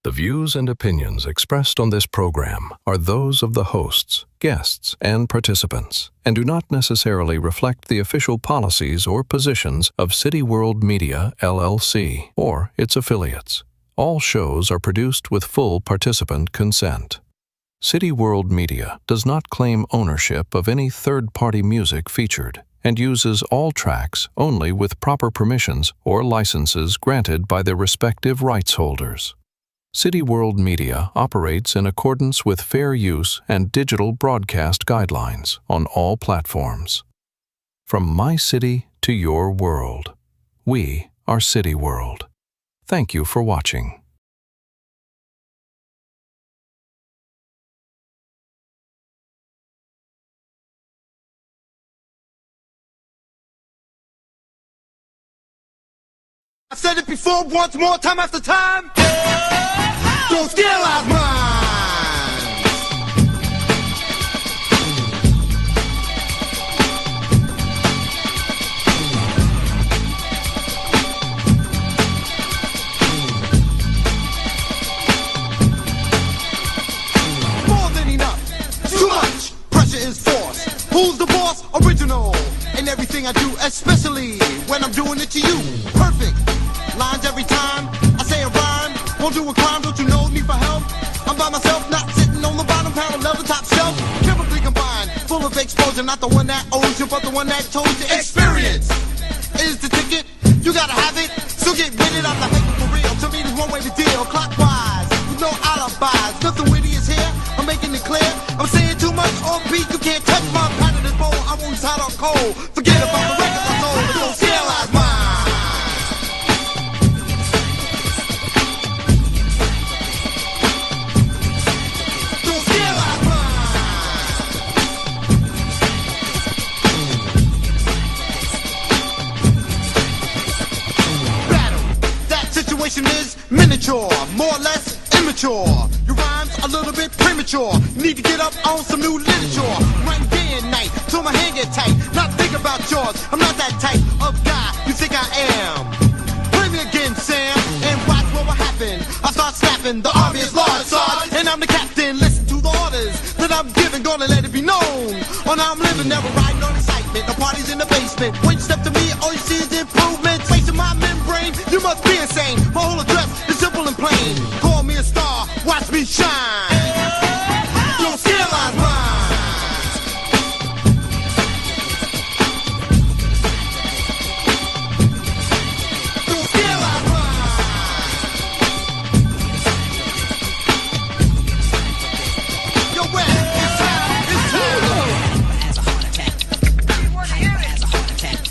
The views and opinions expressed on this program are those of the hosts, guests, and participants, and do not necessarily reflect the official policies or positions of City World Media, LLC, or its affiliates. All shows are produced with full participant consent. City World Media does not claim ownership of any third-party music featured and uses all tracks only with proper permissions or licenses granted by their respective rights holders. City World Media operates in accordance with fair use and digital broadcast guidelines on all platforms. From my city to your world, we are City World. Thank you for watching. I've said it before, once more, time after time. Don't scandalize mine. More than enough, too much. Pressure is force. Who's the boss? Original. In everything I do, especially when I'm doing it to you. Perfect. Lines every time I say a rhyme. Won't do a crime, don't you know me for help? I'm by myself, not sitting on the bottom, parallel the top shelf. Chemically combined, full of exposure. Not the one that owes you, but the one that chose you. Experience is the ticket. You gotta have it, so get with it. I'm not making for real. To me, there's one way to deal. Clockwise, with no alibis. Nothing witty is here. I'm making it clear. I'm saying too much on beat. You can't touch my pattern and bowl. I'm always hot or cold. Forget about the records I sold. But don't scandalize mine. Is miniature, more or less immature. Your rhymes a little bit premature. You need to get up on some new literature. Write day and night till my hand get tight. Not think about yours. I'm not that type of guy you think I am. Play me again, Sam, and watch what will happen. I start snapping the obvious large sarge, and I'm the captain. Listen to the orders that I'm giving. Gonna let it be known on how I'm living. Never riding on excitement. The party's in the basement. When you step to me, all you see is improvement. Facing my membrane, you must be insane. My whole address is simple and plain. Call me a star, watch me shine. Don't scandalize mine. Don't scandalize mine. Yo, where? It's time. It's time. Has a heart attack. Has a heart attack.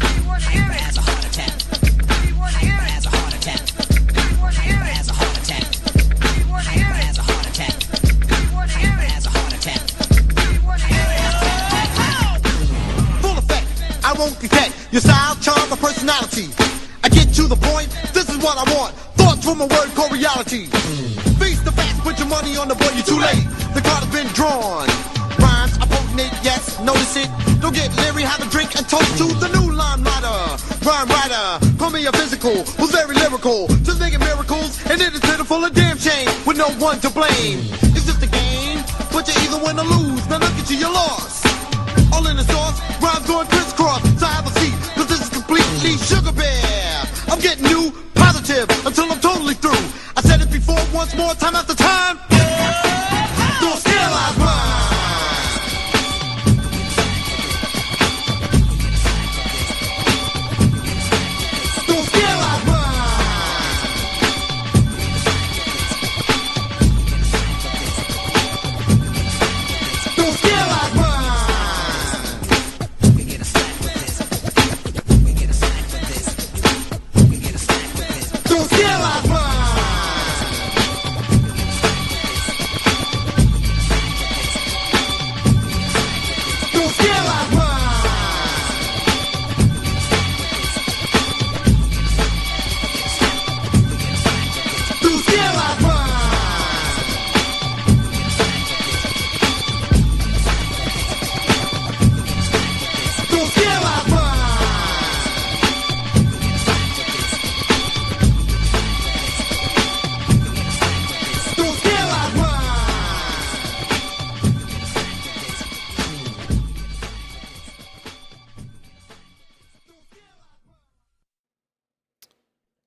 Has a heart attack. Has a heart attack. Has a heart attack. Has a heart attack. Has a heart attack. Full effect, I won't detect your style, charm, or personality. I get to the point, this is what I want. Thoughts from a word called reality. Face the facts, put your money on the board, you're too late. The card has been drawn. Rhymes are potent, yes, notice it. Don't get leery, have a drink and toast to the new line writer. Rhyme writer, call me a physical, who's very lyrical. Just making miracles, and it is pitiful, a damn shame, with no one to blame. It's just a game, but you either win or lose. Now look at you, you're lost. All in the sauce, rhymes going crisscross. So have a seat, cause this is completely sugar bear. I'm getting new, positive, until I'm totally through. I said it before, once more, time after time. Don't scandalize mine. Don't scandalize mine. Don't scandalize mine. We get a snack with this. We get a snack with this. We get a snack with this. Don't scandalize mine. Don't scandalize mine. Don't scandalize mine. Don't scandalize mine.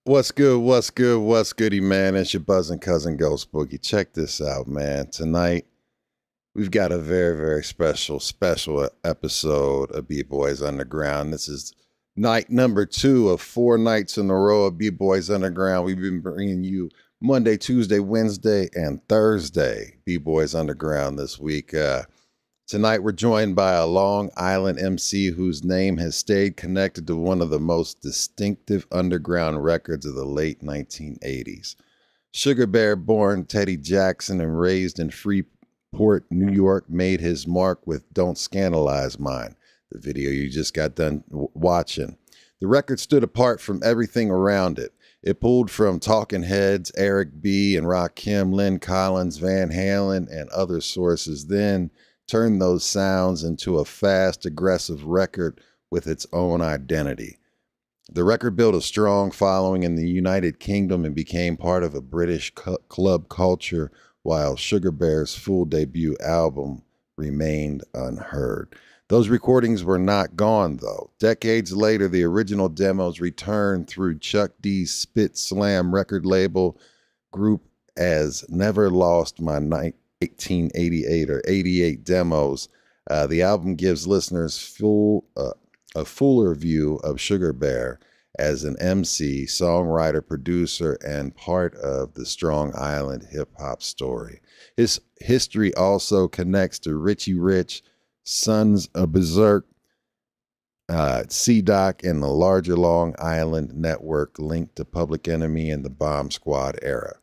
What's good? What's good? What's goody, man? It's your buzzing cousin Ghost Boogie. Check this out, man. Tonight, we've got a very, very special episode of B-Boys Underground. This is night number 2 of 4 nights in a row of B-Boys Underground. We've been bringing you Monday, Tuesday, Wednesday, and Thursday B-Boys Underground this week. Tonight, we're joined by a Long Island MC whose name has stayed connected to one of the most distinctive underground records of the late 1980s. Sugar Bear, born Teddy Jackson and raised in Freeport, New York, made his mark with Don't Scandalize Mine, the video you just got done watching. The record stood apart from everything around it. It pulled from Talking Heads, Eric B. and Rakim, Lyn Collins, Van Halen, and other sources, then turned those sounds into a fast, aggressive record with its own identity. The record built a strong following in the United Kingdom and became part of a British club culture, while Sugar Bear's full debut album remained unheard. Those recordings were not gone, though. Decades later, the original demos returned through Chuck D's SpitSLAM Record Label Group as Never Lost My 1888 or 88 demos. The album gives listeners a fuller view of Sugar Bear as an MC, songwriter, producer, and part of the Strong Island hip-hop story. His history also connects to Richie Rich, Sons of Berserk, C-Doc, and the larger Long Island network linked to Public Enemy and the Bomb Squad era.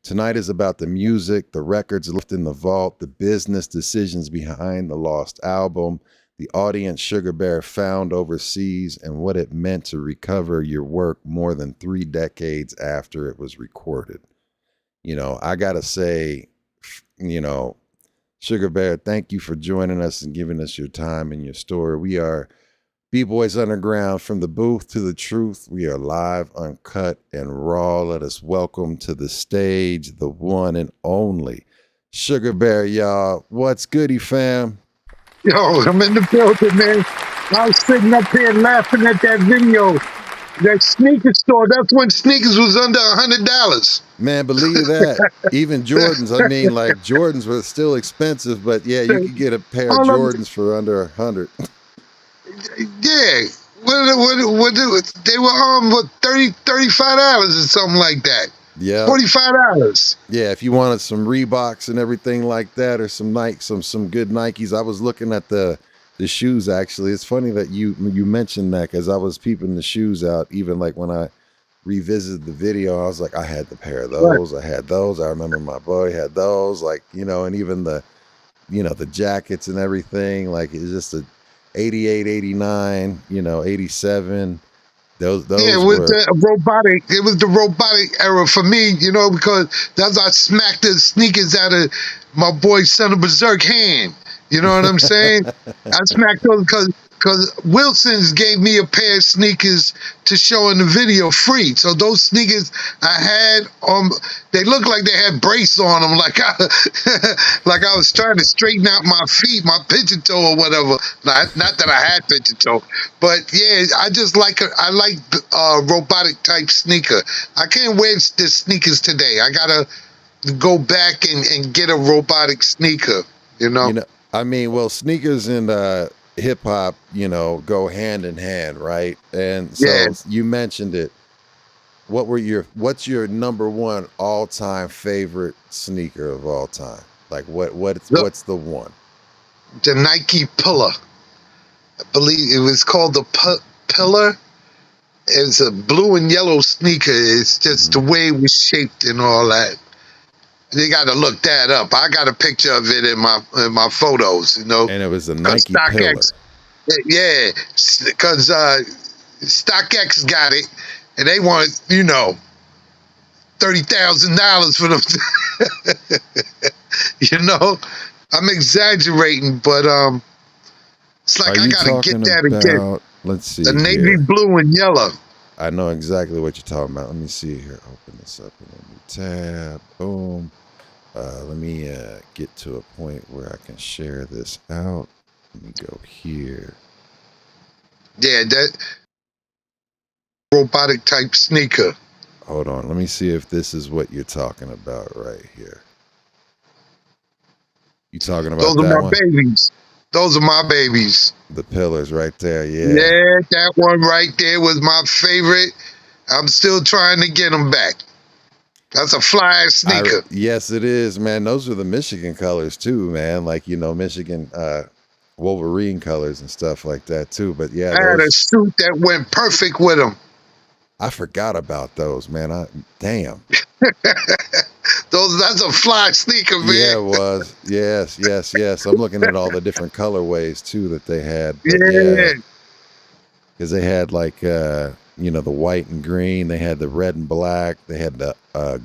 Tonight is about the music, the records left in the vault, the business decisions behind the lost album, the audience Sugar Bear found overseas, and what it meant to recover your work more than 3 decades after it was recorded. You know, I gotta say, Sugar Bear, thank you for joining us and giving us your time and your story. We are B-Boys Underground, from the booth to the truth. We are live, uncut, and raw. Let us welcome to the stage the one and only Sugar Bear, y'all. What's goody, fam? Yo, I'm in the building, man. I was sitting up here laughing at that video. That sneaker store, that's when sneakers was under $100. Man, believe that. Even Jordans, I mean, like, Jordans were still expensive, but yeah, you could get a pair of Jordans for under $100. Yeah, what they were what, $35 or something like that. Yeah, $45. Yeah, if you wanted some Reeboks and everything like that, or some Nike, some good Nikes. I was looking at the shoes, actually. It's funny that you mentioned that, because I was peeping the shoes out. Even like when I revisited the video, I was like, I had the pair of those. I had those. I remember my boy had those. Like, and even the jackets and everything. Like, it's just a 88, 89, 87. Those yeah, it was the robotic era for me, because that's I smacked the sneakers out of my boy Son of Berserk hand. You know what I'm saying? I smacked those because Wilson's gave me a pair of sneakers to show in the video free. So those sneakers I had they looked like they had brace on them, like I was trying to straighten out my feet, my pigeon toe or whatever. Not that I had pigeon toe, but yeah, I like robotic type sneaker. I can't wear the sneakers today. I gotta go back and get a robotic sneaker. I mean, well, sneakers and hip hop, go hand in hand, right? And so you mentioned it. What's your number one all time favorite sneaker of all time? Like what's the one? The Nike Pillar. I believe it was called the Pillar. It's a blue and yellow sneaker. It's just the way it was shaped and all that. You got to look that up. I got a picture of it in my photos, And it was a Nike Pillar. Yeah, because StockX got it, and they want $30,000 for them. I'm exaggerating, but it's like I got to get that again. Let's see. The navy blue and yellow. I know exactly what you're talking about. Let me see here. Open this up in a new tab. Boom. Let me get to a point where I can share this out. Let me go here. Yeah, that robotic type sneaker. Hold on. Let me see if this is what you're talking about right here. You talking about Those are that my one? babies. Those are my babies. The pillars right there. Yeah. Yeah, that one right there was my favorite. I'm still trying to get them back. That's a fly sneaker. Yes, it is, man. Those are the Michigan colors too, man. Like, you know, Michigan Wolverine colors and stuff like that too. But yeah, I had a suit that went perfect with them. I forgot about those, man. Damn. That's a fly sneaker, man. Yeah, it was. Yes. I'm looking at all the different colorways too that they had. But Yeah. Because they had like you know, the white and green, they had the red and black, they had the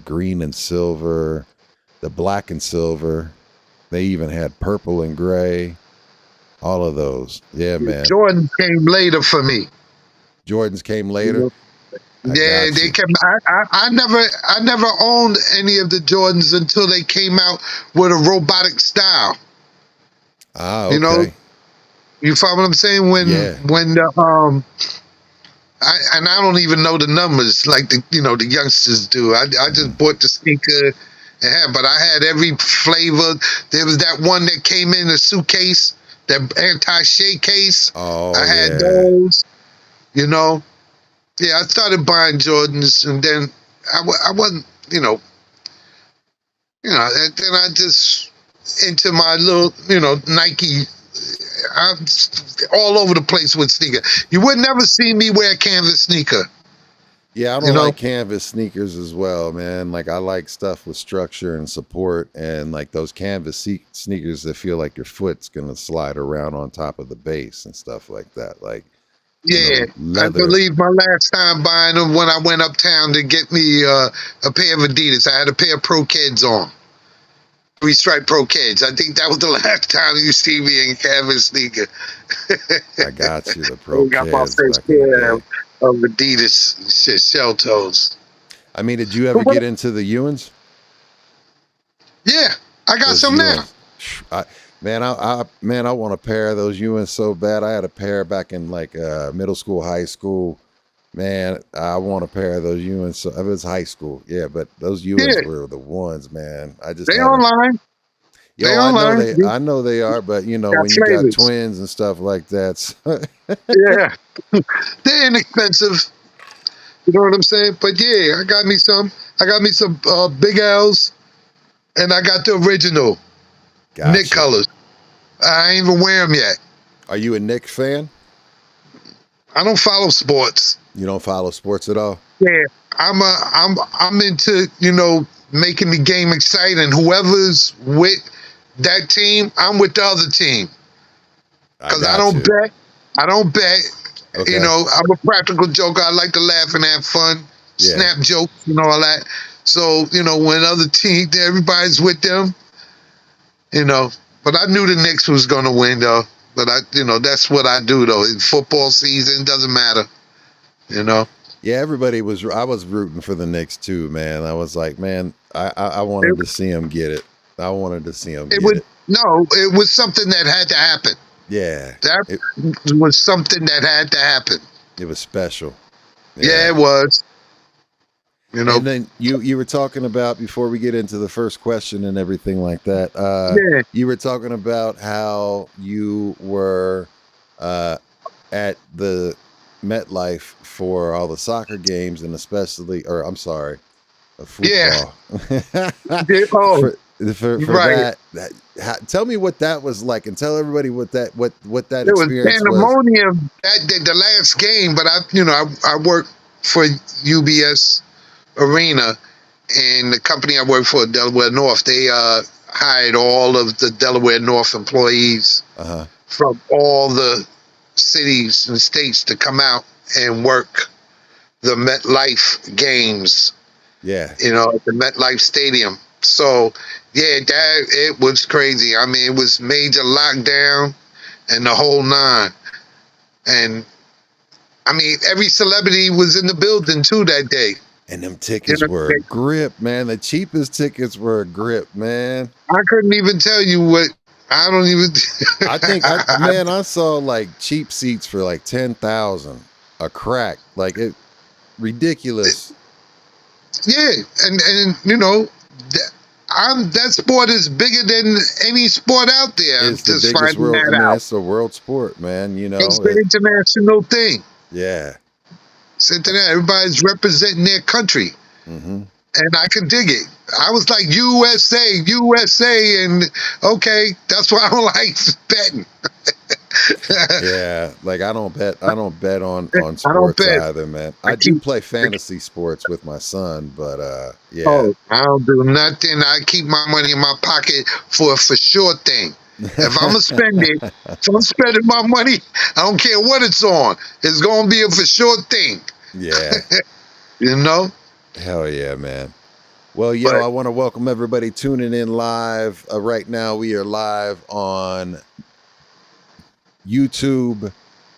green and silver, the black and silver, they even had purple and gray, all of those. Yeah, man. Jordan came later for me. Jordans came later. Yeah, they came. I never owned any of the Jordans until they came out with a robotic style. Ah, okay. You know, you follow what I'm saying? When the I don't even know the numbers like the youngsters do. I just bought the sneaker, but I had every flavor. There was that one that came in a suitcase, that anti-shake case. Oh, I had those. You know, yeah. I started buying Jordans, and then I wasn't, and then I just into my little, Nike. I'm all over the place with sneaker. You would never see me wear a canvas sneaker. Yeah, I don't like canvas sneakers as well, man. Like, I like stuff with structure and support, and like those canvas sneakers that feel like your foot's gonna slide around on top of the base and stuff like that. Like, yeah, leather. I believe my last time buying them when I went uptown to get me a pair of Adidas. I had a pair of Pro Kids on. Three-stripe Pro Kids. I think that was the last time you see me in canvas sneaker. I got you, the Pro Kids. Got my first pair of Adidas shell toes. I mean, did you ever get into the Ewans? Yeah, I got some now. I want a pair of those Ewans so bad. I had a pair back in like middle school, high school. Man, I want a pair of those Ewans. So it was high school, yeah. But those Ewans were the ones, man. They online. I know they are, but when you got twins and stuff like that. Yeah, they're inexpensive. You know what I'm saying? But yeah, I got me some Big L's, and I got the original Nick colors. I ain't even wear them yet. Are you a Nick fan? I don't follow sports. You don't follow sports at all? Yeah, I'm into making the game exciting. Whoever's with that team, I'm with the other team. Because I don't bet. Okay. I'm a practical joker. I like to laugh and have fun, snap jokes, all that. So when other team, everybody's with them, But I knew the Knicks was gonna win though. But that's what I do though. In football season, doesn't matter. Yeah, I was rooting for the Knicks too, man. I was like, man, I wanted to see them get it. I wanted to see them get it. No, it was something that had to happen. Yeah. That was something that had to happen. It was special. Yeah, it was. And then you were talking about, before we get into the first question and everything like that, you were talking about how you were at the MetLife for all the soccer games, and especially, football. Yeah. for right. Tell me what that was like, and tell everybody what that experience was. It was pandemonium the last game, but I worked for UBS Arena, and the company I worked for, Delaware North, they hired all of the Delaware North employees from all the cities and states to come out and work the MetLife games. Yeah. At the MetLife Stadium. So, yeah, it was crazy. I mean, it was major lockdown and the whole nine. And, I mean, every celebrity was in the building, too, that day. And them tickets were a grip, man. The cheapest tickets were a grip, man. I couldn't even tell you what. I don't even. I think, I saw like cheap seats for like $10,000 a crack. Like, it ridiculous. Yeah, and that sport is bigger than any sport out there. I'm It's the just biggest finding world. I that mean, out. it's a world sport, man. You It's know, the international thing. yeah. It's international. Everybody's representing their country, Hmm. and I can dig it. I was like USA, USA, and okay, that's why I don't like betting. Yeah, like I don't bet on I don't sports bet. either, man. I I do keep. play fantasy sports with my son, but yeah. Oh, I don't do nothing. I keep my money in my pocket for a for sure thing. If I'm gonna spend it, if I'm spending my money, I don't care what it's on. It's gonna be a for sure thing, Yeah. you know. Hell yeah, man. Well, But I want to welcome everybody tuning in live. Right now, we are live on YouTube,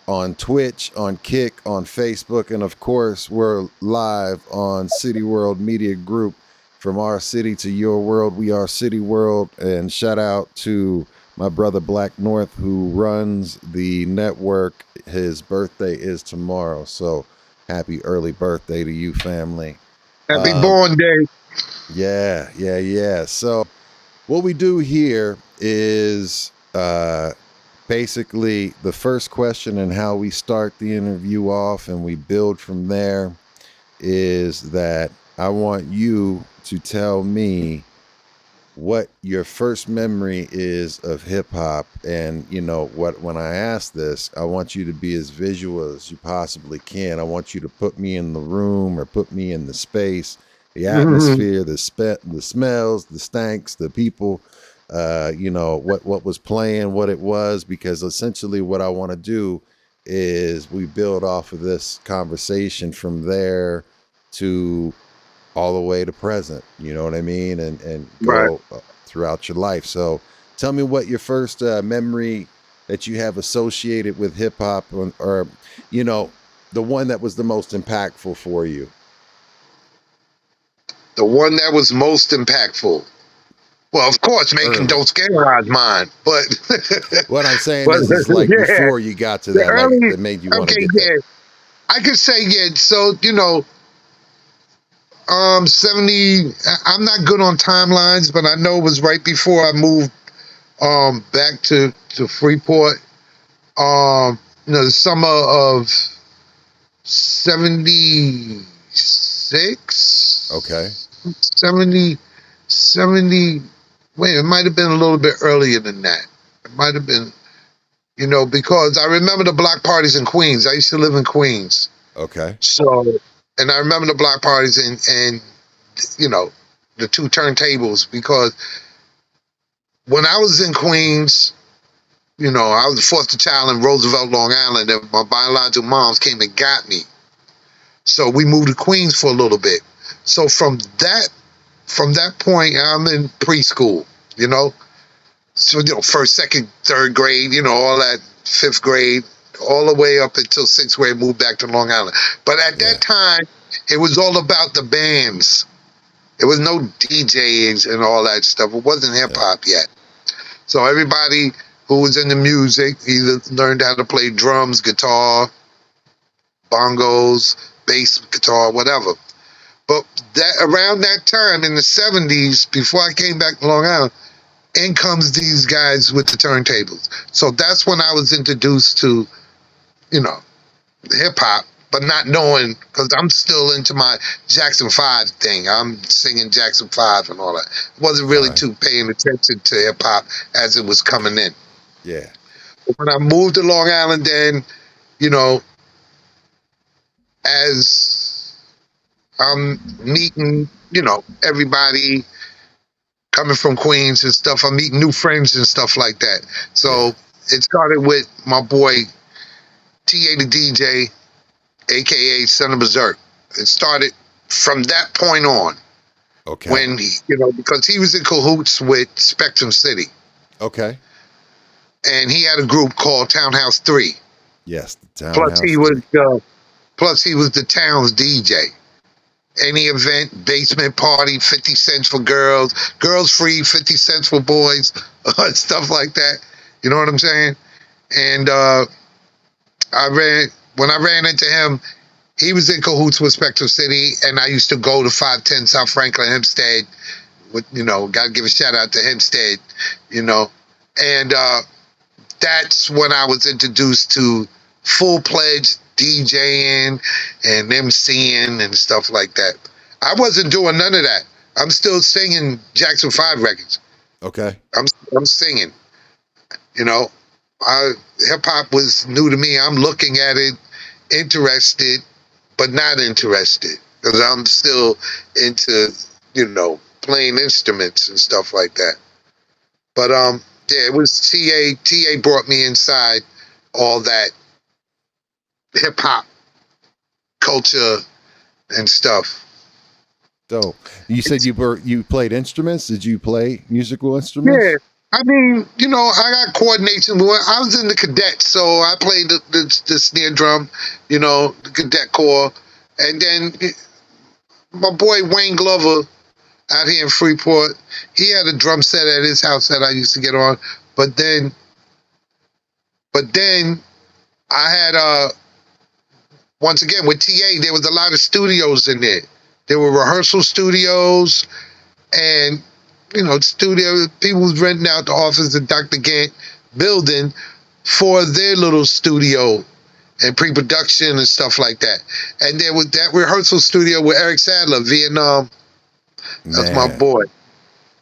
on Twitch, on Kick, on Facebook, and of course, we're live on City World Media Group. From our city to your world, we are City World. And shout out to my brother Black North, who runs the network. His birthday is tomorrow, so happy early birthday to you, family. happy born day. Yeah. So what we do here is basically the first question and how we start the interview off and we build from there is that I want you to tell me what your first memory is of hip hop. And when I ask this, I want you to be as visual as you possibly can. I want you to put me in the room or put me in the space, the atmosphere, the smells, the stanks, the people, what was playing, what it was, because essentially what I want to do is we build off of this conversation from there to all the way to present, you know what I mean? And go throughout your life. So tell me what your first memory that you have associated with hip hop or the one that was the most impactful for you. The one that was most impactful. Well, of course, making Don't Scandalize Mine, but what I'm saying is like before you got to that, early, like that made you want to get that. I could say So 70. I'm not good on timelines, but I know it was right before I moved back to Freeport. The summer of 76. Okay. 70. Wait, it might have been a little bit earlier than that. It might have been, because I remember the block parties in Queens. I used to live in Queens. Okay. So, and I remember the block parties and the two turntables, because when I was in Queens, I was the fourth child in Roosevelt, Long Island, and my biological moms came and got me. So we moved to Queens for a little bit. So from that point, I'm in preschool, So, first, second, third grade, all that, fifth grade, all the way up until sixth grade, moved back to Long Island. But at that time, it was all about the bands. There was no DJs and all that stuff. It wasn't hip hop yet. So everybody who was into music either learned how to play drums, guitar, bongos, bass guitar, whatever. But around that time in the 70s, before I came back to Long Island, in comes these guys with the turntables. So that's when I was introduced to, hip hop, but not knowing, because I'm still into my Jackson 5 thing. I'm singing Jackson 5 and all that. Wasn't really too paying attention to hip hop as it was coming in. Yeah. But when I moved to Long Island, then, as I'm meeting, everybody coming from Queens and stuff, I'm meeting new friends and stuff like that. So it started with my boy, T.A. the DJ, a.k.a. Son of Berserk. It started from that point on. Okay. When, because he was in cahoots with Spectrum City. Okay. And he had a group called Townhouse 3. Yes, the Townhouse 3. Plus he was the town's DJ. Any event, basement party, 50 cents for girls, girls free, 50 cents for boys, stuff like that. You know what I'm saying? And when I ran into him, he was in cahoots with Spectrum City, and I used to go to 510 South Franklin, Hempstead. With, gotta give a shout out to Hempstead, and that's when I was introduced to full-fledged DJing and MCing and stuff like that. I wasn't doing none of that. I'm still singing Jackson 5 records. Okay. I'm singing. Hip hop was new to me. I'm looking at it, interested, but not interested, because I'm still into, playing instruments and stuff like that. But yeah, it was TA. TA brought me inside all that hip hop culture and stuff. Dope. You said you played instruments. Did you play musical instruments? Yeah. I mean, I got coordination. I was in the cadets, so I played the snare drum, the cadet corps. And then my boy Wayne Glover out here in Freeport, he had a drum set at his house that I used to get on. But then I had, once again, with TA, there was a lot of studios in there. There were rehearsal studios and, studio, people was renting out the office of Dr. Gant building for their little studio and pre-production and stuff like that. And there was that rehearsal studio with Eric Sadler, Vietnam. That's my boy.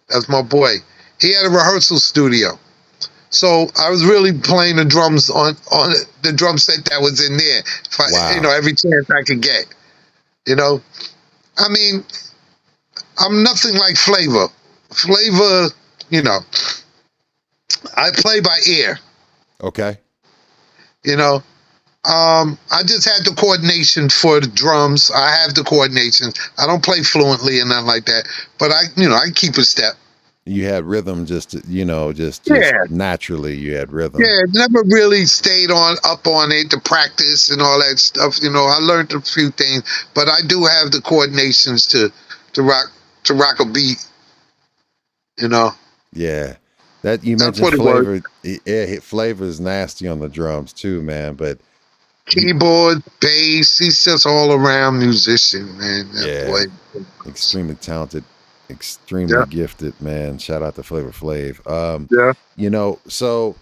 That's my boy. He had a rehearsal studio. So I was really playing the drums on the drum set that was in there. Every chance I could get. I mean, I'm nothing like Flavor. Flavor, I play by ear. Okay. I just had the coordination for the drums. I have the coordination. I don't play fluently and nothing like that, but I keep a step. You had rhythm, just naturally. You had rhythm. Yeah, never really stayed up on it to practice and all that stuff. I learned a few things, but I do have the coordinations to rock a beat. Yeah, that you mentioned Flavor. Yeah, Flavor is nasty on the drums too, man. But keyboard, bass, he's just all around musician, man. That boy. Extremely talented, extremely gifted, man. Shout out to Flavor Flav. So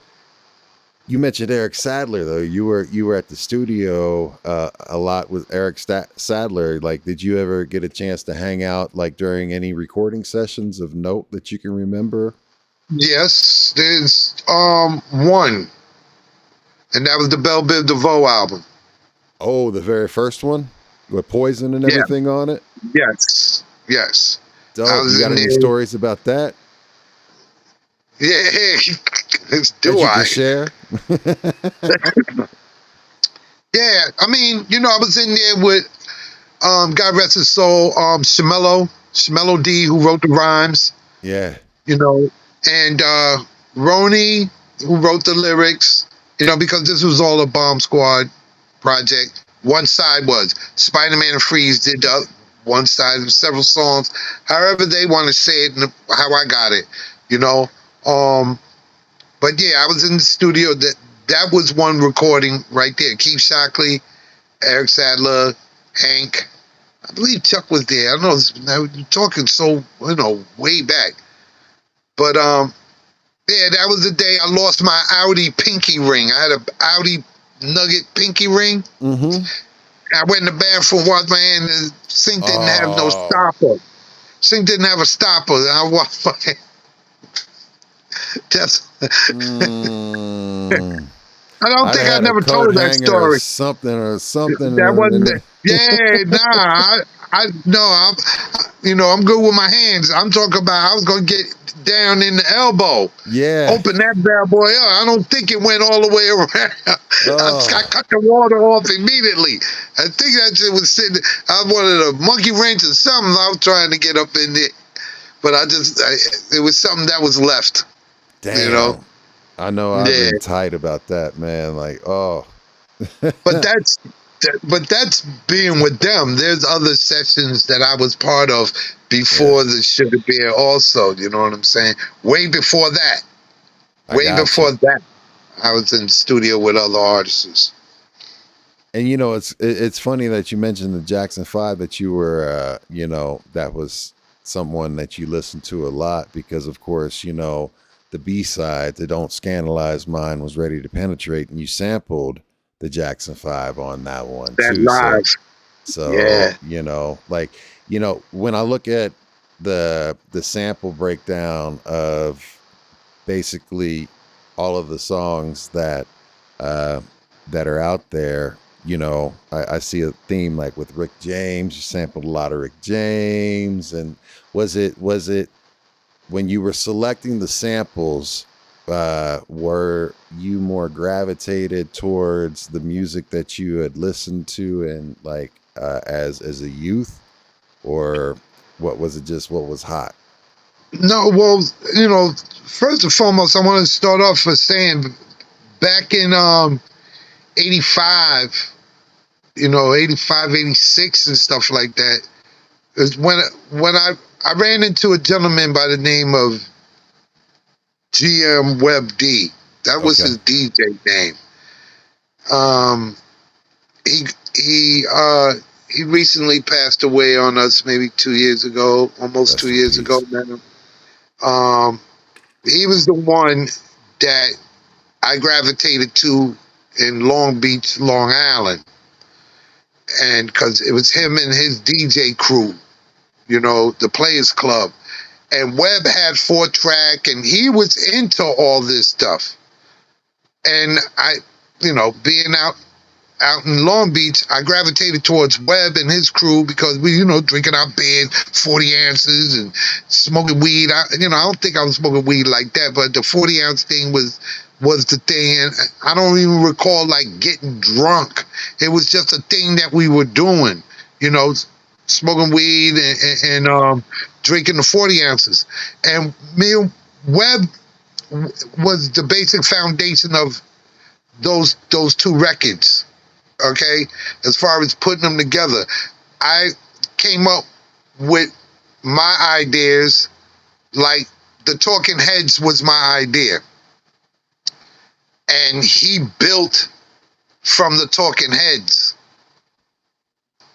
you mentioned Eric Sadler, though. You were at the studio a lot with Eric Sadler. Like, did you ever get a chance to hang out like during any recording sessions of note that you can remember? Yes, there's one, and that was the Belle Biv DeVoe album. Oh, the very first one with Poison and everything on it. Yes. Dope. You got any stories about that? Yeah, do I share? Yeah, I mean, I was in there with God rest his soul, Shmello D, who wrote the rhymes. Yeah. And Roni, who wrote the lyrics, because this was all a Bomb Squad project. One side was Spider-Man and Freeze did the one side of several songs, however they want to say it and how I got it, But yeah, I was in the studio. That was one recording right there. Keith Shockley, Eric Sadler, Hank. I believe Chuck was there. I don't know. You're talking so, way back. But yeah, that was the day I lost my Audi pinky ring. I had an Audi Nugget pinky ring. Mm-hmm. I went in the bathroom, washed my hand, and the sink didn't have no stopper. Sink didn't have a stopper. I washed my hand. I don't think I never told that story. Something. That wasn't it. Yeah, nah. I'm good with my hands. I'm talking about I was gonna get down in the elbow. Yeah. Open that bad boy up. I don't think it went all the way around. I cut the water off immediately. I think that shit was sitting. I wanted a monkey wrench or something. I was trying to get up in there, but it was something that was left. Damn. I know I've been tight about that, man. Like, But that's being with them. There's other sessions that I was part of before the Sugar Bear also, you know what I'm saying? Way before that. That, I was in the studio with other artists. And it's funny that you mentioned the Jackson 5, that you were that was someone that you listened to a lot, because of course, the B-side, the Don't Scandalize Mine, was Ready to Penetrate, and you sampled the Jackson 5 on that one That too. live. So Yeah. when I look at the sample breakdown of basically all of the songs that are out there, I see a theme, like with Rick James. You sampled a lot of Rick James. And was it when you were selecting the samples, were you more gravitated towards the music that you had listened to and as a youth, or what was it, just what was hot? No, well, first and foremost, I want to start off with saying back in 85, 85, 86 and stuff like that, is when I ran into a gentleman by the name of GM Web D. That was Okay. his DJ name. He recently passed away on us, maybe 2 years ago, almost Rest 2 in years ago peace. now. He was the one that I gravitated to in Long Beach, Long Island, and because it was him and his DJ crew, the Players Club. And Webb had 4-track, and he was into all this stuff. And I, being out in Long Beach, I gravitated towards Webb and his crew because we, drinking our beers, 40 ounces, and smoking weed. I don't think I was smoking weed like that, but the 40-ounce thing was the thing. And I don't even recall getting drunk. It was just a thing that we were doing, smoking weed and drinking the 40 ounces. And me and Webb was the basic foundation of those two records. Okay, as far as putting them together, I came up with my ideas. Like the Talking Heads was my idea, and he built from the Talking Heads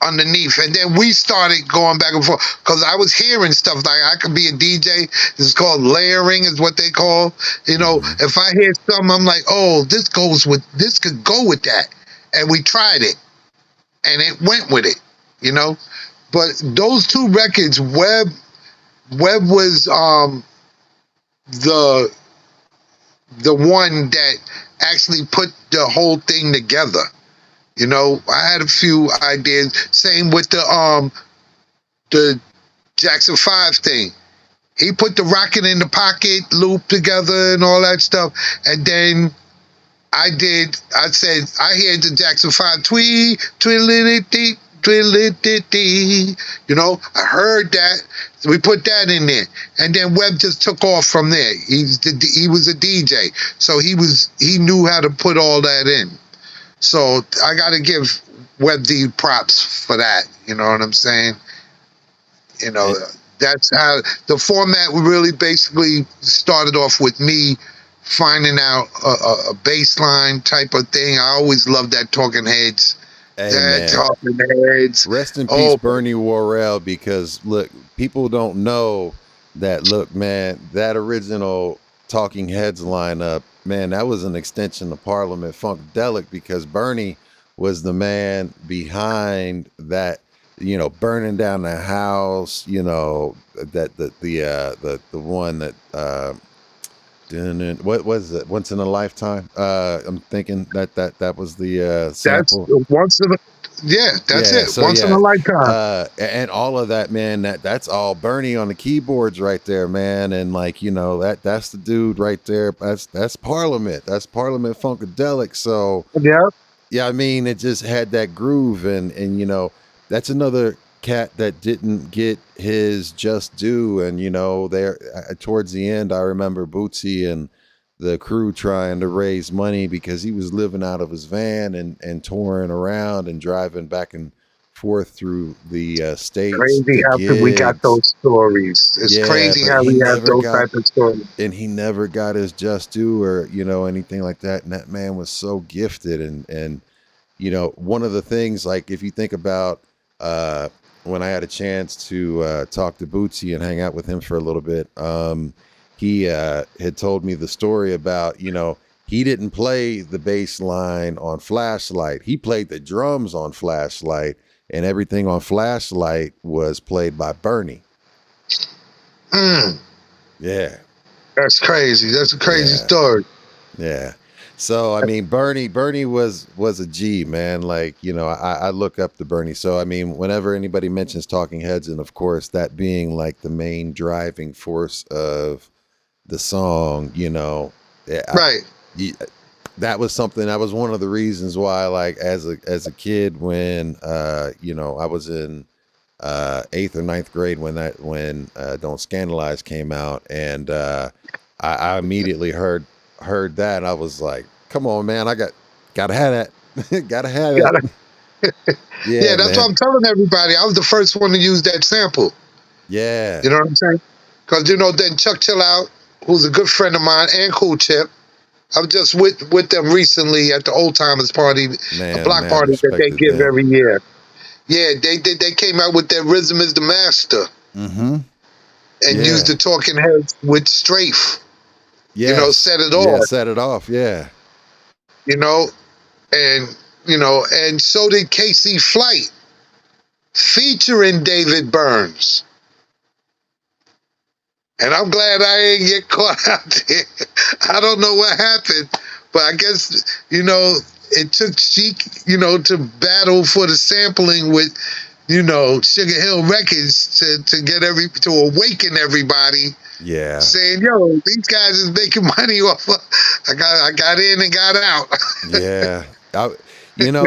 underneath, and then we started going back and forth because I was hearing stuff like I could be a DJ. It's called layering, is what they call. If I hear something, I'm like, oh, this could go with that, and we tried it, and it went with it. But those two records, Webb was the one that actually put the whole thing together. I had a few ideas. Same with the Jackson 5 thing. He put the Rocket in the Pocket loop together and all that stuff. And then I said, I hear the Jackson 5 tweet, twiddly-dee, twiddly-dee-dee. I heard that. So we put that in there. And then Webb just took off from there. He was a DJ. So he knew how to put all that in. So I got to give Web D props for that. You know what I'm saying? That's how the format really basically started off with me finding out a bass line type of thing. I always loved that Talking Heads. Hey, That man. Talking Heads. Rest in peace, Bernie Worrell, because look, people don't know that. Look, man, that original Talking Heads lineup, man, that was an extension of Parliament Funkadelic, because Bernie was the man behind that, burning down the house, that the one that what was it? Once in a Lifetime. I'm thinking that was the sample. That's once in a that's it. So Once in a lifetime. And all of that, man, that's all Bernie on the keyboards right there, man. And that's the dude right there. That's Parliament. That's Parliament Funkadelic. So yeah, I mean, it just had that groove, and that's another cat that didn't get his just due. And there towards the end, I remember Bootsy and the crew trying to raise money because he was living out of his van and touring around and driving back and forth through the states. Crazy how we got those stories. It's crazy how we have those type of stories. And he never got his just due or anything like that. And that man was so gifted, and you know, one of the things, like if you think about when I had a chance to talk to Bootsy and hang out with him for a little bit, he had told me the story about, you know, he didn't play the bass line on Flashlight. He played the drums on Flashlight, and everything on Flashlight was played by Bernie. Yeah. That's crazy. That's a crazy Yeah. story. Yeah. So, I mean, Bernie was a G, man. Like, you know, I look up to Bernie. So, I mean, whenever anybody mentions Talking Heads, and of course that being like the main driving force of the song, you know, Right. that was something, that was one of the reasons why, like, as a kid, when you know, I was in 8th or 9th grade when Don't Scandalize came out, and I immediately heard that. I was like, come on, man, I gotta have that. Gotta have it. Yeah, that's what I'm telling everybody. I was the first one to use that sample. Yeah. You know what I'm saying? Because, you know, then Chuck Chill Out, who's a good friend of mine, and Cool Chip, I was just with them recently at the Old Timers party, a block party that they give every year. Yeah, they came out with their Rhythm is the Master. And used the Talking Heads with Strafe. Yeah. You know, set it off. Yeah, set it off, yeah. You know, and so did KC Flight, featuring David Burns. And I'm glad I ain't get caught out there. I don't know what happened, but I guess, you know, it took Sheik, you know, to battle for the sampling with, you know, Sugar Hill Records to awaken everybody. Yeah. Saying, yo, these guys is making money off of, I got in and got out. Yeah. You know,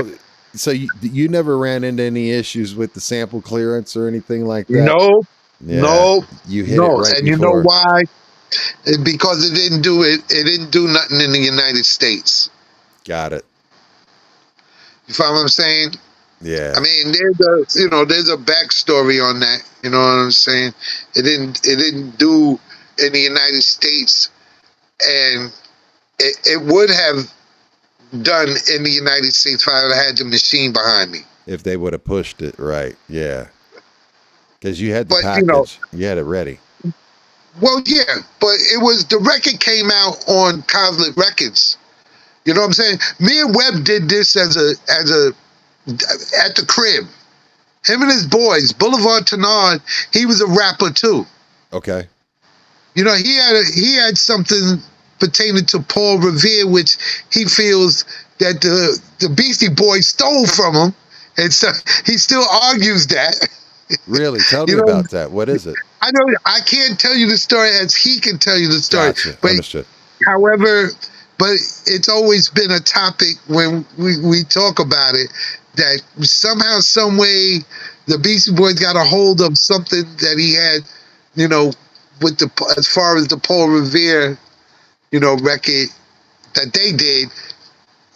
so you never ran into any issues with the sample clearance or anything like that? Nope. Yeah. Nope. You hit it right and before. you know why? Because it didn't do nothing in the United States. Got it. You follow what I'm saying? Yeah. I mean, there's a backstory on that. You know what I'm saying? It didn't do in the United States, and it would have done in the United States if I had the machine behind me. If they would have pushed it, right? Yeah. Because you had the But, package, you know, you had it ready. Well, yeah, but the record came out on Conflict Records. You know what I'm saying? Me and Webb did this at the crib. Him and his boys, Boulevard Tenard, he was a rapper too. Okay. You know, he had something pertaining to Paul Revere, which he feels that the Beastie Boys stole from him, and so he still argues that. Really? Tell me about that. What is it? I know I can't tell you the story as he can tell you the story. Gotcha. But Understood. however, but it's always been a topic when we talk about it, that somehow, some way, the Beastie Boys got a hold of something that he had, you know, with as far as the Paul Revere, you know, record that they did.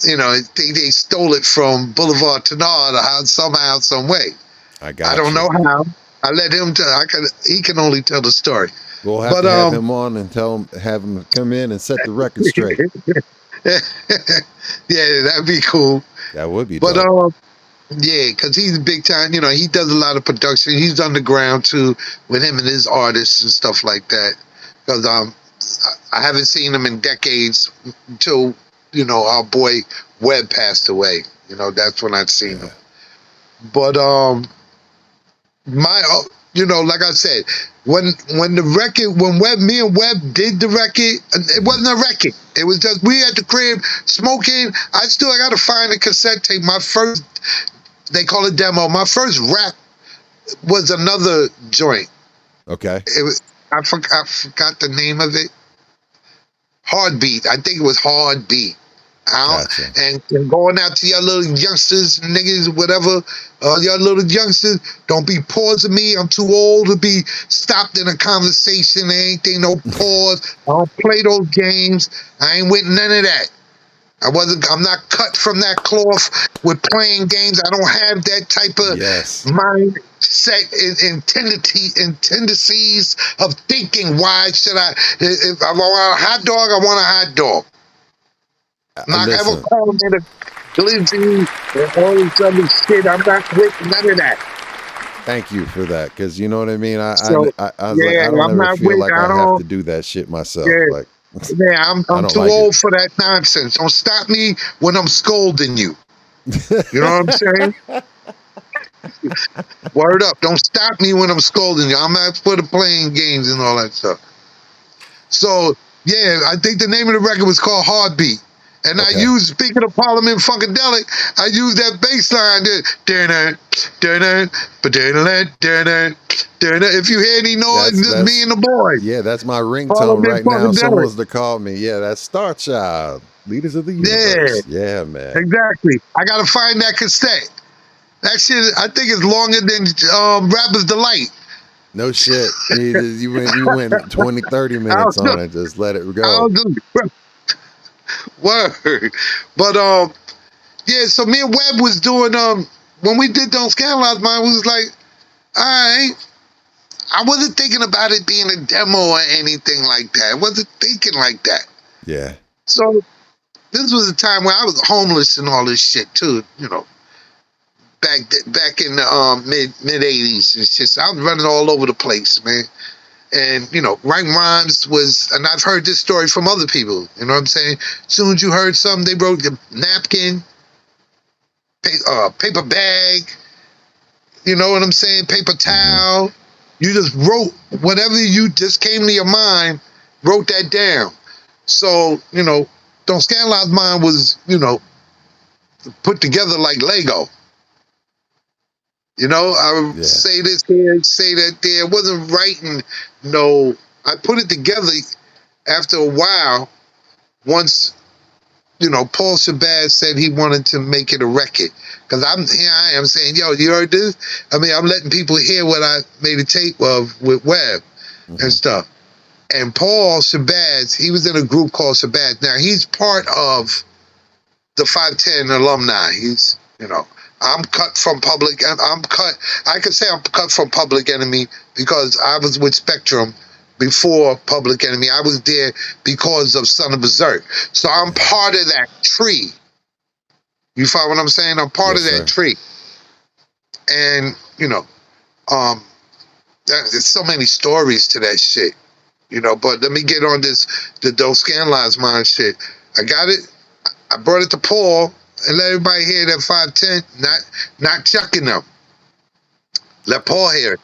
You know, they stole it from Boulevard Tenard somehow, some way. I don't know how. I let him tell. He can only tell the story. We'll have to have him on and have him come in and set the record straight. Yeah, that'd be cool. That would be. But dope. yeah, because he's big time. You know, he does a lot of production. He's underground too, with him and his artists and stuff like that. Because I haven't seen him in decades until, you know, our boy Webb passed away. You know, that's when I'd seen him. But you know, like I said, when me and Webb did the record, it wasn't a record. It was just, we at the crib smoking. I got to find a cassette tape. My first, they call it demo. My first rap was another joint. Okay. It was, I forgot the name of it. Heartbeat. I think it was Heartbeat. Gotcha. And going out to your little youngsters, niggas, whatever, your little youngsters, don't be pausing me. I'm too old to be stopped in a conversation. There ain't no pause. I don't play those games. I ain't with none of that. I'm not cut from that cloth with playing games. I don't have that type of mindset and tendencies of thinking. Why should I? If I want a hot dog, I want a hot dog. Not ever calling me to glizzy, and all this other shit. I'm not with none of that. Thank you for that, because you know what I mean. So I was like, yeah, I don't I'm ever not feel with. like I I have don't. to do that shit myself. Yeah, Like, yeah. I I'm don't too like it. old for that nonsense. Don't stop me when I'm scolding you. You know what I'm saying? Word up. Don't stop me when I'm scolding you. I'm not for the playing games and all that stuff. So, yeah, I think the name of the record was called Heartbeat. And I Okay. used, speaking of Parliament Funkadelic, I used that bass line there. If you hear any noise, just me and the boys. Yeah, that's my ringtone Parliament right now. Someone Funkadelic. was to call me. Yeah, that's Star Child, Leaders of the Yeah, Universe. Yeah, man. exactly. I got to find that cassette. That shit, I think, is longer than Rapper's Delight. No shit. You went 20, 30 I'll minutes on just, it. Just let it go. I'll just, word. But, yeah, so me and Webb was doing, when we did Don't Scandalize Mine, we was like, all right. I wasn't thinking about it being a demo or anything like that. I wasn't thinking like that. Yeah. So this was a time where I was homeless and all this shit too, you know. Back in the mid 80s and shit. So I was running all over the place, man. And you know, writing rhymes was, and I've heard this story from other people. You know what I'm saying? As soon as you heard something, they wrote the napkin, paper bag. You know what I'm saying? Paper towel. You just wrote whatever you just came to your mind, wrote that down. So, you know, Don't Scandalize Mine was, you know, put together like Lego. You know, I would say this here, say that there. It wasn't writing, no. I put it together after a while, once, you know, Paul Shabazz said he wanted to make it a record. Because here I am saying, yo, you heard this? I mean, I'm letting people hear what I made a tape of with Webb and stuff. And Paul Shabazz, he was in a group called Shabazz. Now, he's part of the 510 alumni. He's, you know, I could say I'm cut from Public Enemy because I was with Spectrum before Public Enemy. I was there because of Son of Berserk. So I'm part of that tree. You follow what I'm saying? I'm part of that tree. And, you know, there's so many stories to that shit. You know, but let me get on the Don't Scandalize Mine shit. I got it. I brought it to Paul and let everybody hear that 510, not chucking them. Let Paul hear it.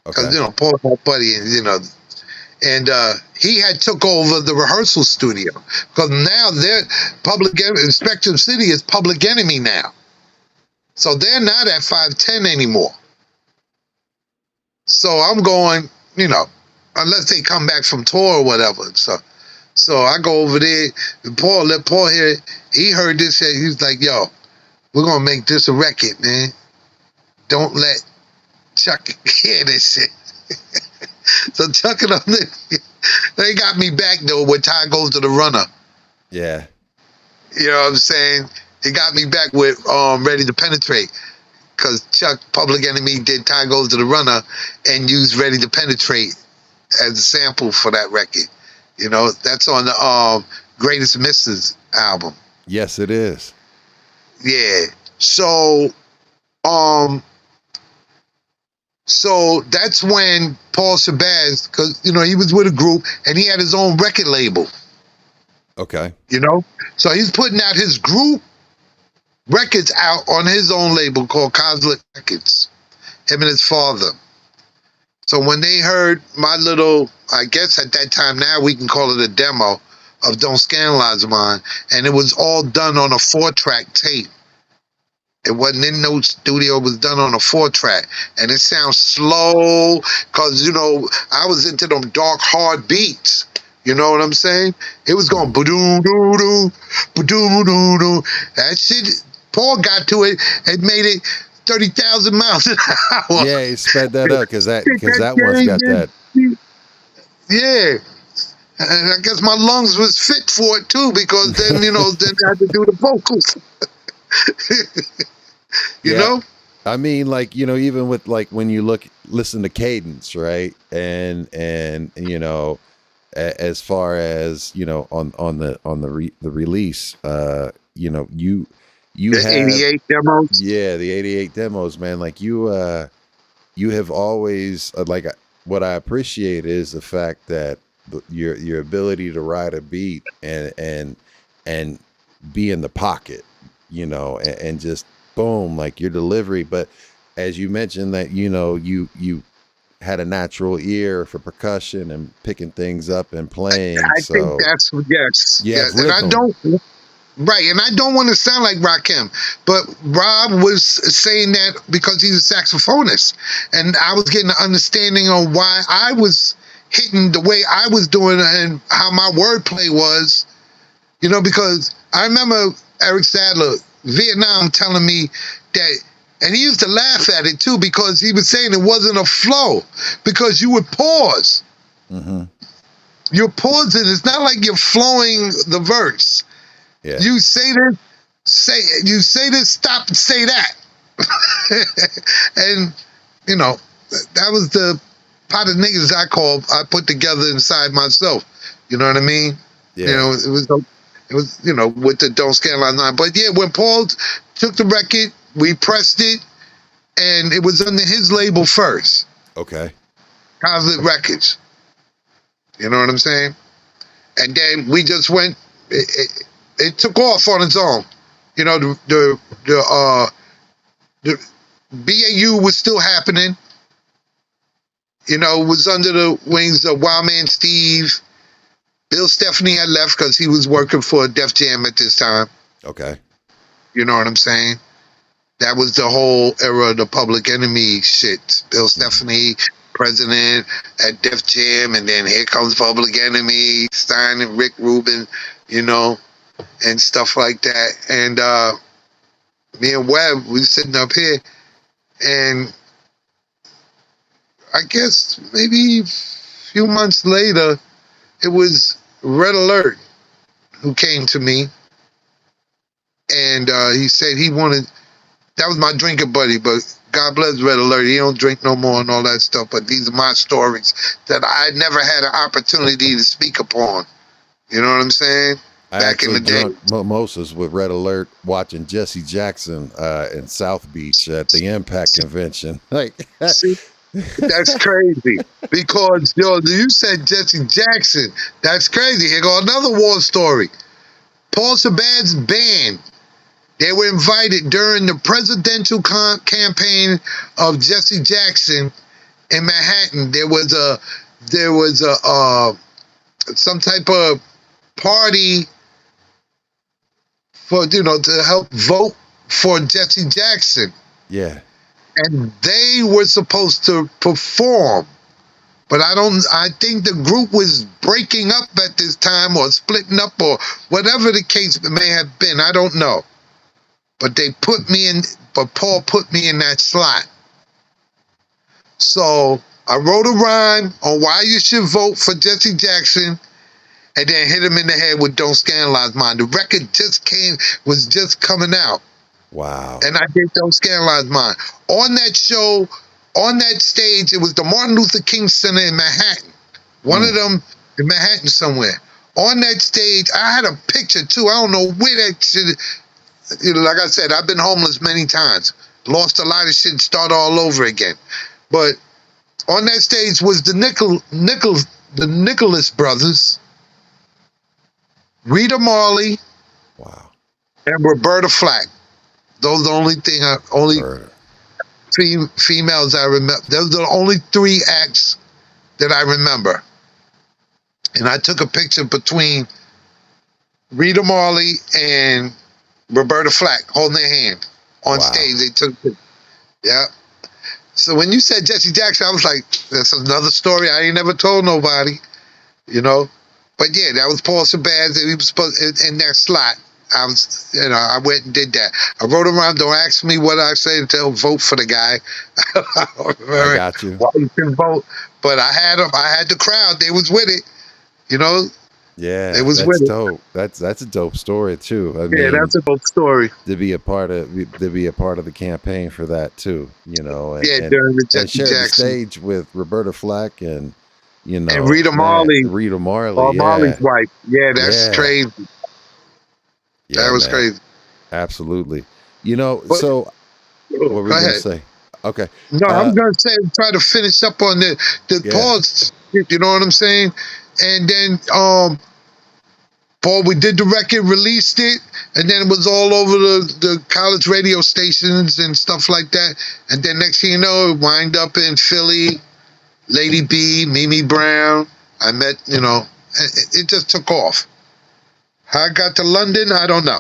Because, you know, Paul's my buddy, and, you know, and he had took over the rehearsal studio. Because now they're Public Enemy, Spectrum City is Public Enemy now. So they're not at 510 anymore. So I'm going, you know, unless they come back from tour or whatever. So I go over there, and let Paul hear it. He heard this shit. He was like, yo, we're going to make this a record, man. Don't let Chuck hear this shit. So Chuck and they got me back, though, with Time Goes to the Runner. Yeah. You know what I'm saying? He got me back with Ready to Penetrate. Because Chuck, Public Enemy, did Time Goes to the Runner and used Ready to Penetrate as a sample for that record. You know, that's on the Greatest Misses album. Yes, it is. Yeah. So that's when Paul Shabazz, because, you know, he was with a group and he had his own record label. Okay. You know? So he's putting out his group records out on his own label called Coslick Records. Him and his father. So when they heard my little, I guess at that time, now we can call it a demo of Don't Scandalize Mine, and it was all done on a 4-track tape. It wasn't in no studio, it was done on a 4-track. And it sounds slow, because, you know, I was into them dark, hard beats. You know what I'm saying? It was going ba-doo-doo-doo, ba-doo-doo-doo. That shit, Paul got to it and made it 30,000 miles an hour. Yeah, he sped that up because that one's got that. Yeah. And I guess my lungs was fit for it too, because then, you know, then I had to do the vocals. You know? I mean, like, you know, even with like when you listen to Cadence, right? And you know, as far as, you know, on the release, you know, you The have 88 demos. yeah, the 88 demos, man. Like you have always what I appreciate is the fact that your ability to ride a beat and be in the pocket, and just boom, like your delivery. But as you mentioned that, you had a natural ear for percussion and picking things up and playing. I think that's yes. Yeah, And I don't. Right, and I don't want to sound like Rakim, but Rob was saying that because he's a saxophonist, and I was getting an understanding on why I was hitting the way I was doing and how my wordplay was, because I remember Eric Sadler, Vietnam, telling me that, and he used to laugh at it too because he was saying it wasn't a flow because you would pause. Mm-hmm. You're pausing. It's not like you're flowing the verse. Yeah. You say this, stop and say that. And, that was the pot of niggas I put together inside myself. You know what I mean? Yeah. It was with the Don't Scandalize Mine. But yeah, when Paul took the record, we pressed it, and it was under his label first. Okay. Cosmic Records. You know what I'm saying? And then we just went, it took off on its own. The BAU was still happening. It was under the wings of Wild Man Steve. Bill Stephanie had left because he was working for Def Jam at this time. Okay. You know what I'm saying? That was the whole era of the Public Enemy shit. Bill Stephanie, president at Def Jam, and then here comes Public Enemy, Stein and Rick Rubin, and stuff like that. And me and Webb, we sitting up here, and I guess maybe a few months later, it was Red Alert who came to me, and he said he wanted, that was my drinking buddy, but God bless Red Alert, he don't drink no more and all that stuff, but these are my stories that I never had an opportunity to speak upon. You know what I'm saying? Back in the day. I drunk mimosas with Red Alert watching Jesse Jackson in South Beach at the Impact Convention. See, that's crazy. Because, you said Jesse Jackson. That's crazy. Here go another war story. Paul Saban's band, they were invited during the presidential campaign of Jesse Jackson in Manhattan. There was some type of party for, to help vote for Jesse Jackson. Yeah. And they were supposed to perform. But I think the group was breaking up at this time or splitting up or whatever the case may have been. I don't know. But Paul put me in that slot. So I wrote a rhyme on why you should vote for Jesse Jackson and then hit him in the head with Don't Scandalize Mine. The record was just coming out. Wow. And I did Don't Scandalize Mine. On that show, on that stage, it was the Martin Luther King Center in Manhattan. One of them in Manhattan somewhere. On that stage, I had a picture too. I don't know where that shit, like I said, I've been homeless many times. Lost a lot of shit, start all over again. But on that stage was the Nicholas brothers, Rita Marley, wow, and Roberta Flack. Those are the only females I remember. Those are the only three acts that I remember. And I took a picture between Rita Marley and Roberta Flack holding their hand on stage. They took it. Yeah. So when you said Jesse Jackson, I was like, that's another story I ain't never told nobody, But yeah, that was Paul Saban. He was supposed in that slot. I went and did that. I wrote around. Don't ask me what I said until vote for the guy. I got you. Why you can vote? But I had them. I had the crowd. They was with it. Yeah, it was that's with dope. It. That's a dope story too. I mean, that's a dope story. To be a part of the campaign for that too. And, during the Jesse share Jackson the stage with Roberta Flack and and Rita Marley. Rita Marley. Marley's wife. Yeah, that's crazy. Yeah, that was man. crazy. Absolutely. You know, But so what were we go gonna ahead. say? Okay. No, Uh, I'm gonna say try to finish up on the yeah. pause. You know what I'm saying? And then Paul, we did the record, released it, and then it was all over the college radio stations and stuff like that. And then next thing you know, it wind up in Philly, Lady B, Mimi Brown. I met, it just took off. How I got to London, I don't know.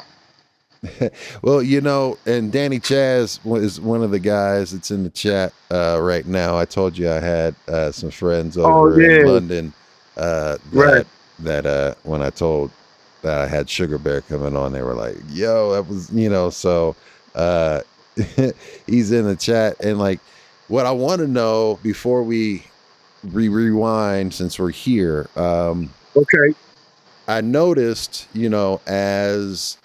Well, you know, and Danny Chaz is one of the guys that's in the chat right now. I told you I had some friends Oh over in yeah, London right. that when I told that I had Sugar Bear coming on, they were like, "Yo, that was," So uh, he's in the chat, and like, what I want to know before we rewind, since we're here, Okay. I noticed, as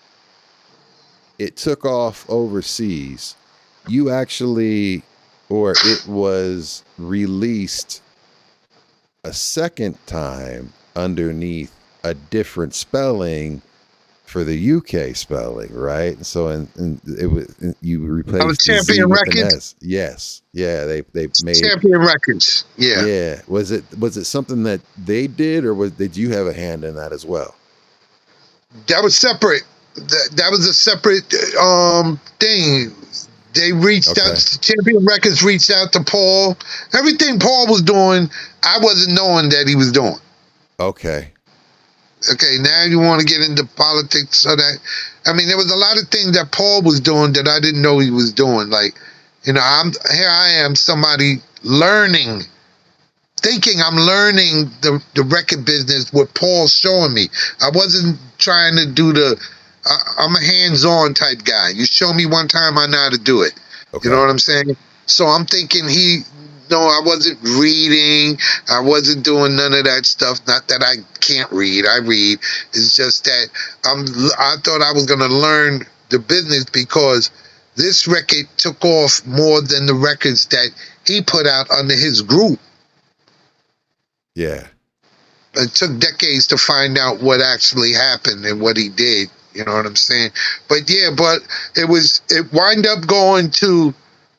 it took off overseas, you actually, or it was released a second time underneath a different spelling for the UK spelling, right? So, and it was, you I was replaced the Z Champion with an Records. S. Yes. Yeah. They made, Champion Records. Yeah. yeah. Was it something that they did, or did you have a hand in that as well? That was separate. That was a separate thing. They reached Okay. out. Champion Records reached out to Paul. Everything Paul was doing, I wasn't knowing that he was doing. Okay. Okay, now you want to get into politics of that. I mean, there was a lot of things that Paul was doing that I didn't know he was doing. Like, I am somebody learning, thinking I'm learning the record business with Paul showing me. I wasn't trying to do I'm a hands-on type guy. You show me one time, I know how to do it. Okay. You know what I'm saying? So I'm thinking I wasn't reading. I wasn't doing none of that stuff. Not that I can't read. I read. It's just that I thought I was going to learn the business because this record took off more than the records that he put out under his group. Yeah. It took decades to find out what actually happened and what he did. You know what I'm saying? But it wind up going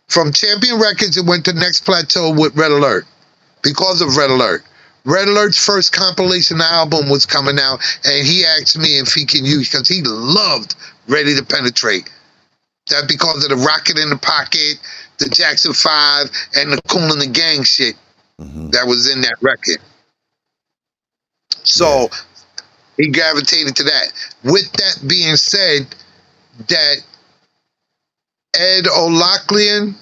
from Champion Records, it went to Next Plateau with Red Alert because of Red Alert. Red Alert's first compilation album was coming out, and he asked me if he can use, because he loved Ready to Penetrate. That because of the Rocket in the Pocket, the Jackson 5, and the Kool and the Gang shit that was in that record. So he gravitated to that. With that being said, that Ed O'Loughlin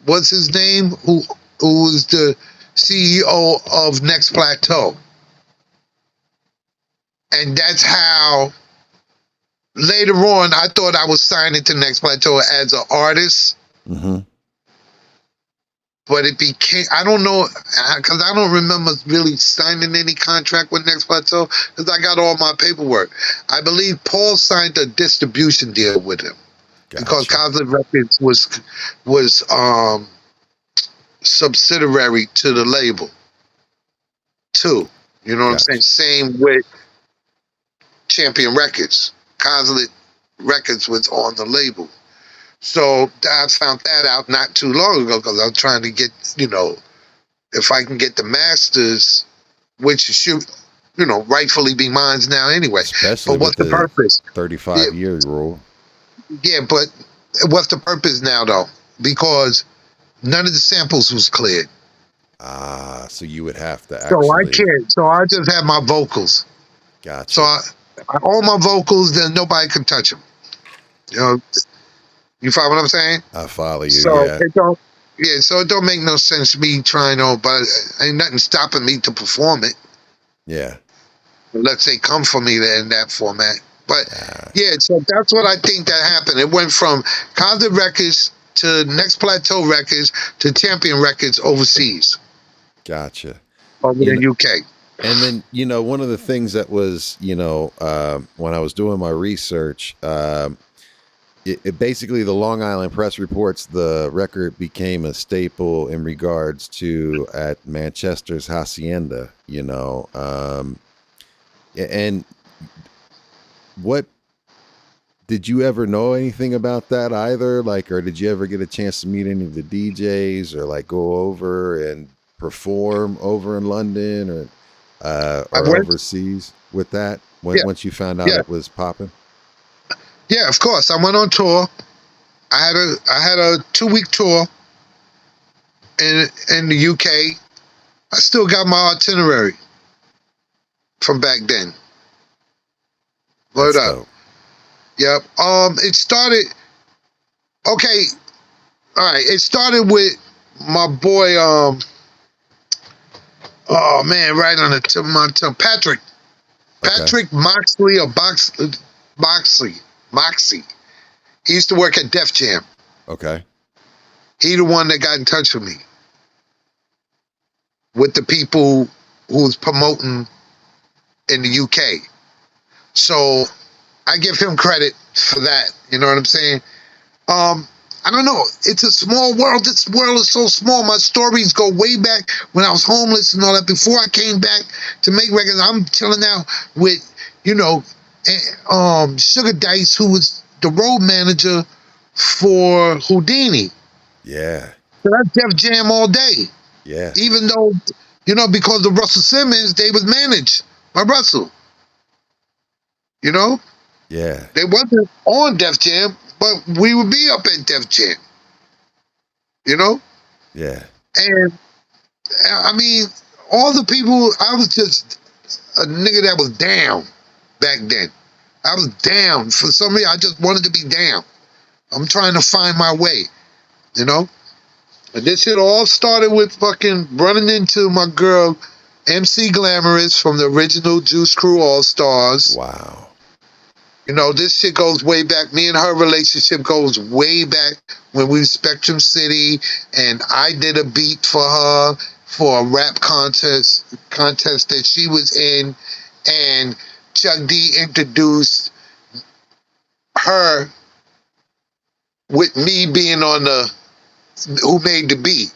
was his name, who was the CEO of Next Plateau. And that's how later on I thought I was signing to Next Plateau as an artist. Mm-hmm. But it became, I don't know, because I don't remember really signing any contract with Next Plateau, because I got all my paperwork. I believe Paul signed a distribution deal with him. Gotcha. Because Cosmic Records was subsidiary to the label, too. You know what I'm saying? Same with Champion Records. Cosmic Records was on the label. So I found that out not too long ago because I'm trying to get, if I can get the masters, which should, rightfully be mine now anyway. Especially but what's with the purpose? 35-year rule. Yeah, but what's the purpose now, though? Because none of the samples was cleared. Ah, so you would have to actually... So I can't. So I just have my vocals. Gotcha. So all my vocals, then nobody can touch them. You follow what I'm saying? I follow you, So yeah. so it don't make no sense me trying but ain't nothing stopping me to perform it. Yeah. Unless they come for me in that format. But so that's what I think that happened. It went from Cosmic Records to Next Plateau Records to Champion Records overseas. Gotcha. Over in the UK. And then, one of the things that was, when I was doing my research, it basically, the Long Island Press reports the record became a staple in regards to at Manchester's Hacienda, and what Did you ever know anything about that either? Like, or did you ever get a chance to meet any of the DJs or like go over and perform over in London I or went. overseas with that Yeah, once you found out yeah, it was popping? yeah. Of course, I went on tour. I had a 2-week tour in the UK. I still got my itinerary from back then. Word That's up. dope. Yep. It started. Okay. All right. It started with my boy. Oh man, right on the tip of my tongue. Patrick. Okay. Patrick Moxley or Moxie. He used to work at Def Jam. Okay. He the one that got in touch with me with the people who was promoting in the UK. So I give him credit for that. You know what I'm saying? I don't know. It's a small world. This world is so small. My stories go way back when I was homeless and all that. Before I came back to make records, I'm chilling out with, Sugar Dice, who was the road manager for Houdini. Yeah. So that's Def Jam all day. Yeah. Even though, because of Russell Simmons, they was managed by Russell. Yeah. They wasn't on Def Jam, but we would be up at Def Jam. Yeah. And I mean, all the people, I was just a nigga that was down back then. I was down. For some reason, I just wanted to be down. I'm trying to find my way, And this shit all started with fucking running into my girl, MC Glamorous from the original Juice Crew All Stars. Wow. This shit goes way back. Me and her relationship goes way back when we were Spectrum City, and I did a beat for her for a rap contest that she was in, and Chuck D introduced her with me being on who made the beat.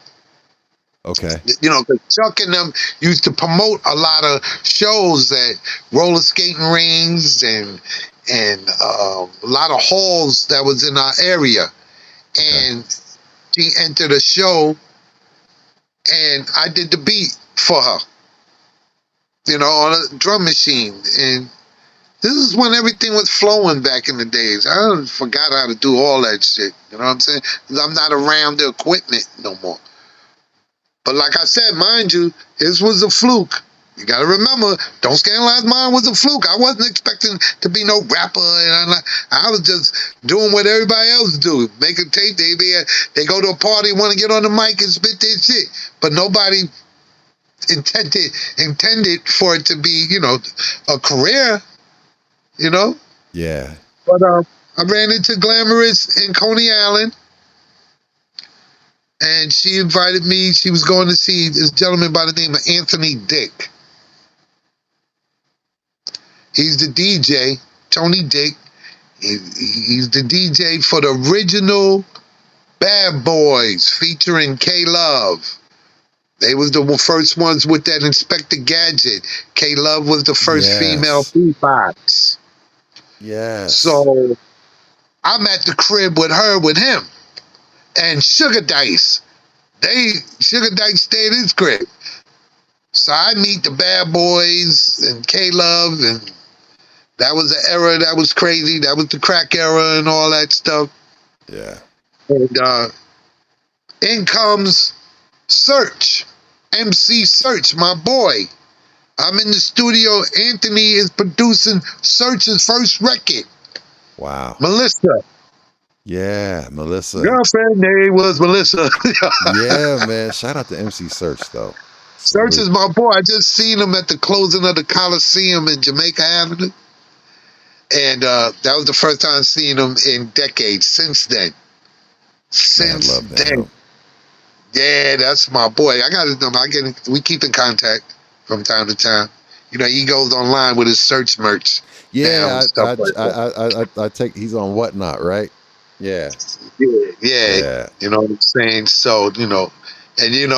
Okay. 'Cause Chuck and them used to promote a lot of shows at roller skating rings and a lot of halls that was in our area. And she entered a show, and I did the beat for her, on a drum machine. And this is when everything was flowing back in the days. I forgot how to do all that shit. You know what I'm saying? 'Cause I'm not around the equipment no more. But like I said, mind you, this was a fluke. You gotta remember, Don't Scandalize Mine was a fluke. I wasn't expecting to be no rapper, and I was just doing what everybody else do. Make a tape, they go to a party, want to get on the mic and spit their shit. But nobody intended for it to be, a career, Yeah. But I ran into Glamorous in Coney Island, and she invited me. She was going to see this gentleman by the name of Anthony Dick. He's the DJ, Tony Dick. He's the DJ for the original Bad Boys featuring K-Love. They was the first ones with that Inspector Gadget. K-Love was the first female beatbox. Yes. So I'm at the crib with him, and Sugar Dice. Sugar Dice stayed in his crib. So I meet the Bad Boys and K-Love, and that was the era that was crazy. That was the crack era and all that stuff. Yeah. And in comes Search, MC Search, my boy. I'm in the studio. Anthony is producing Search's first record. Wow. Melissa. Yeah, Melissa. Girlfriend name was Melissa. Yeah, man. Shout out to MC Search, though. Search is my boy. I just seen him at the closing of the Coliseum in Jamaica Avenue. And that was the first time I've seen him in decades since then. Since I love that, then. though. Yeah, that's my boy. I got his number. We keep in contact from time to time. He goes online with his Search merch. Yeah, Like I take. He's on Whatnot, right? Yeah. yeah. You know what I'm saying? So, And,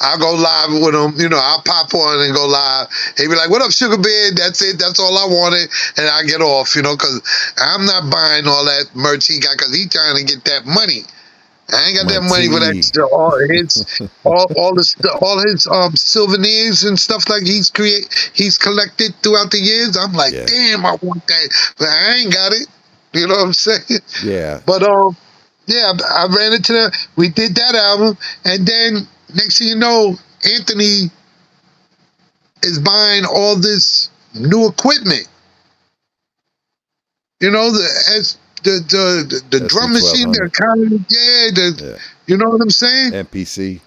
I'll go live with him. I'll pop on and go live. He'd be like, what up, Sugar Bear? That's it. That's all I wanted. And I get off, because I'm not buying all that merch he got because he's trying to get that money. I ain't got that money for that stuff. All his souvenirs and stuff like he's collected throughout the years. I'm like, damn, I want that, but I ain't got it. You know what I'm saying? Yeah. But yeah, I ran into that. We did that album, and then next thing you know, Anthony is buying all this new equipment. The drum machine, you know what I'm saying? MPC.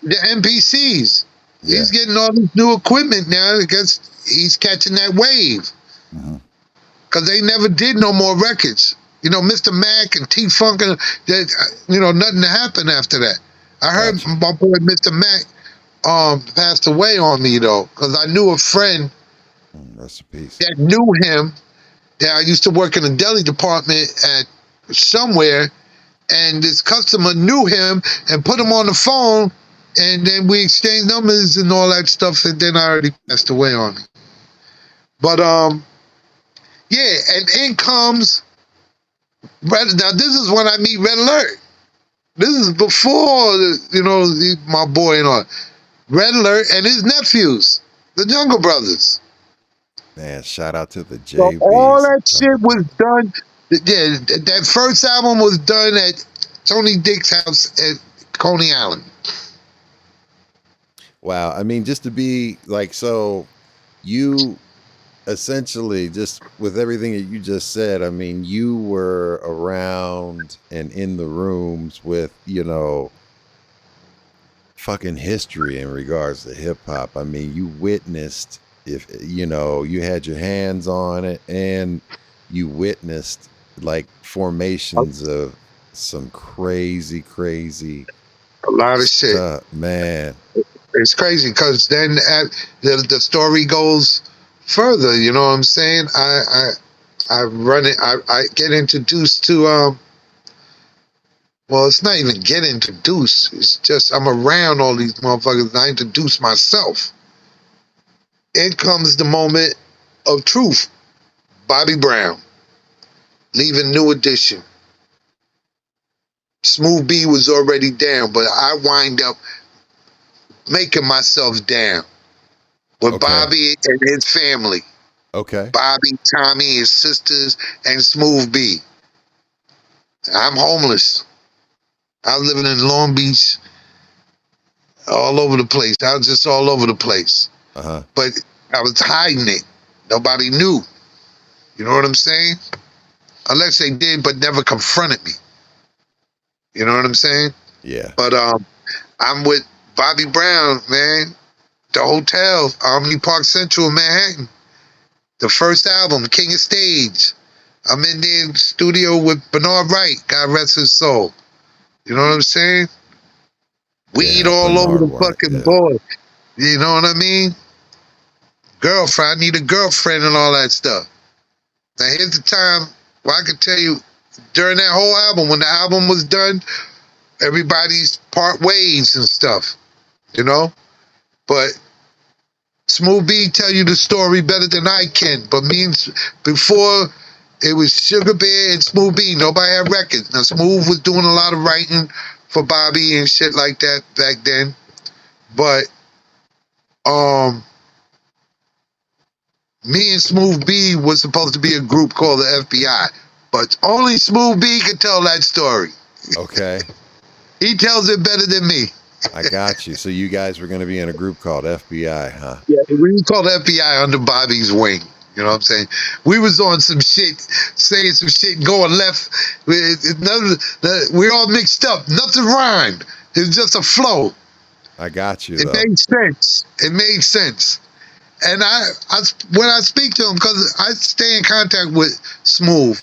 The MPCs. Yeah. He's getting all this new equipment now because he's catching that wave. Because they never did no more records. Mr. Mac and T-Funk, nothing happened after that. I heard my boy Mr. Mac passed away on me, though, because I knew a friend Rest in peace. that knew him. I used to work in the deli department at somewhere, and this customer knew him and put him on the phone, and then we exchanged numbers and all that stuff, and then I already passed away on me. But yeah, and in comes now this is when I meet Red Alert. This is before my boy and all. Red Alert and his nephews, the Jungle Brothers. Man, shout out to the So JBs. all that shit was done. Yeah, that first album was done at Tony Dick's house at Coney Island. Wow. I mean, just to be like, so you essentially, just with everything that you just said, I mean, you were around and in the rooms with, fucking history in regards to hip hop. I mean, you witnessed, if you had your hands on it, and you witnessed like formations of some crazy A lot of stuff, shit. man. It's crazy because then the story goes further. You know what I'm saying? I run it. I get introduced to well, it's not even get introduced. It's just I'm around all these motherfuckers. And I introduce myself. In comes the moment of truth. Bobby Brown leaving New Edition. Smooth B was already down, but I wind up making myself down with Bobby and his family. Okay. Bobby, Tommy, his sisters, and Smooth B. I'm homeless. I was living in Long Beach, all over the place. I was just all over the place. But I was hiding it. Nobody knew. You know what I'm saying? Unless they did, but never confronted me. You know what I'm saying? Yeah. But I'm with Bobby Brown, man. The hotel, Omni Park Central, Manhattan. The first album, King of Stage. I'm in the studio with Bernard Wright, God rest his soul. You know what I'm saying? Weed all over the fucking board. You know what I mean? Girlfriend, I need a girlfriend and all that stuff. Now here's the time where I can tell you, during that whole album, when the album was done, everybody's part ways and stuff, But Smooth B tell you the story better than I can. But before it was Sugar Bear and Smooth B, nobody had records. Now Smooth was doing a lot of writing for Bobby and shit like that back then. But me and Smooth B was supposed to be a group called the FBI. But only Smooth B could tell that story. Okay. He tells it better than me. I got you. So you guys were going to be in a group called FBI, huh? Yeah, we called FBI under Bobby's wing. You know what I'm saying? We was on some shit, saying some shit, going left. We're all mixed up. Nothing rhymed. It was just a flow. I got you. It made sense. It made sense. And when I speak to him, because I stay in contact with Smooth.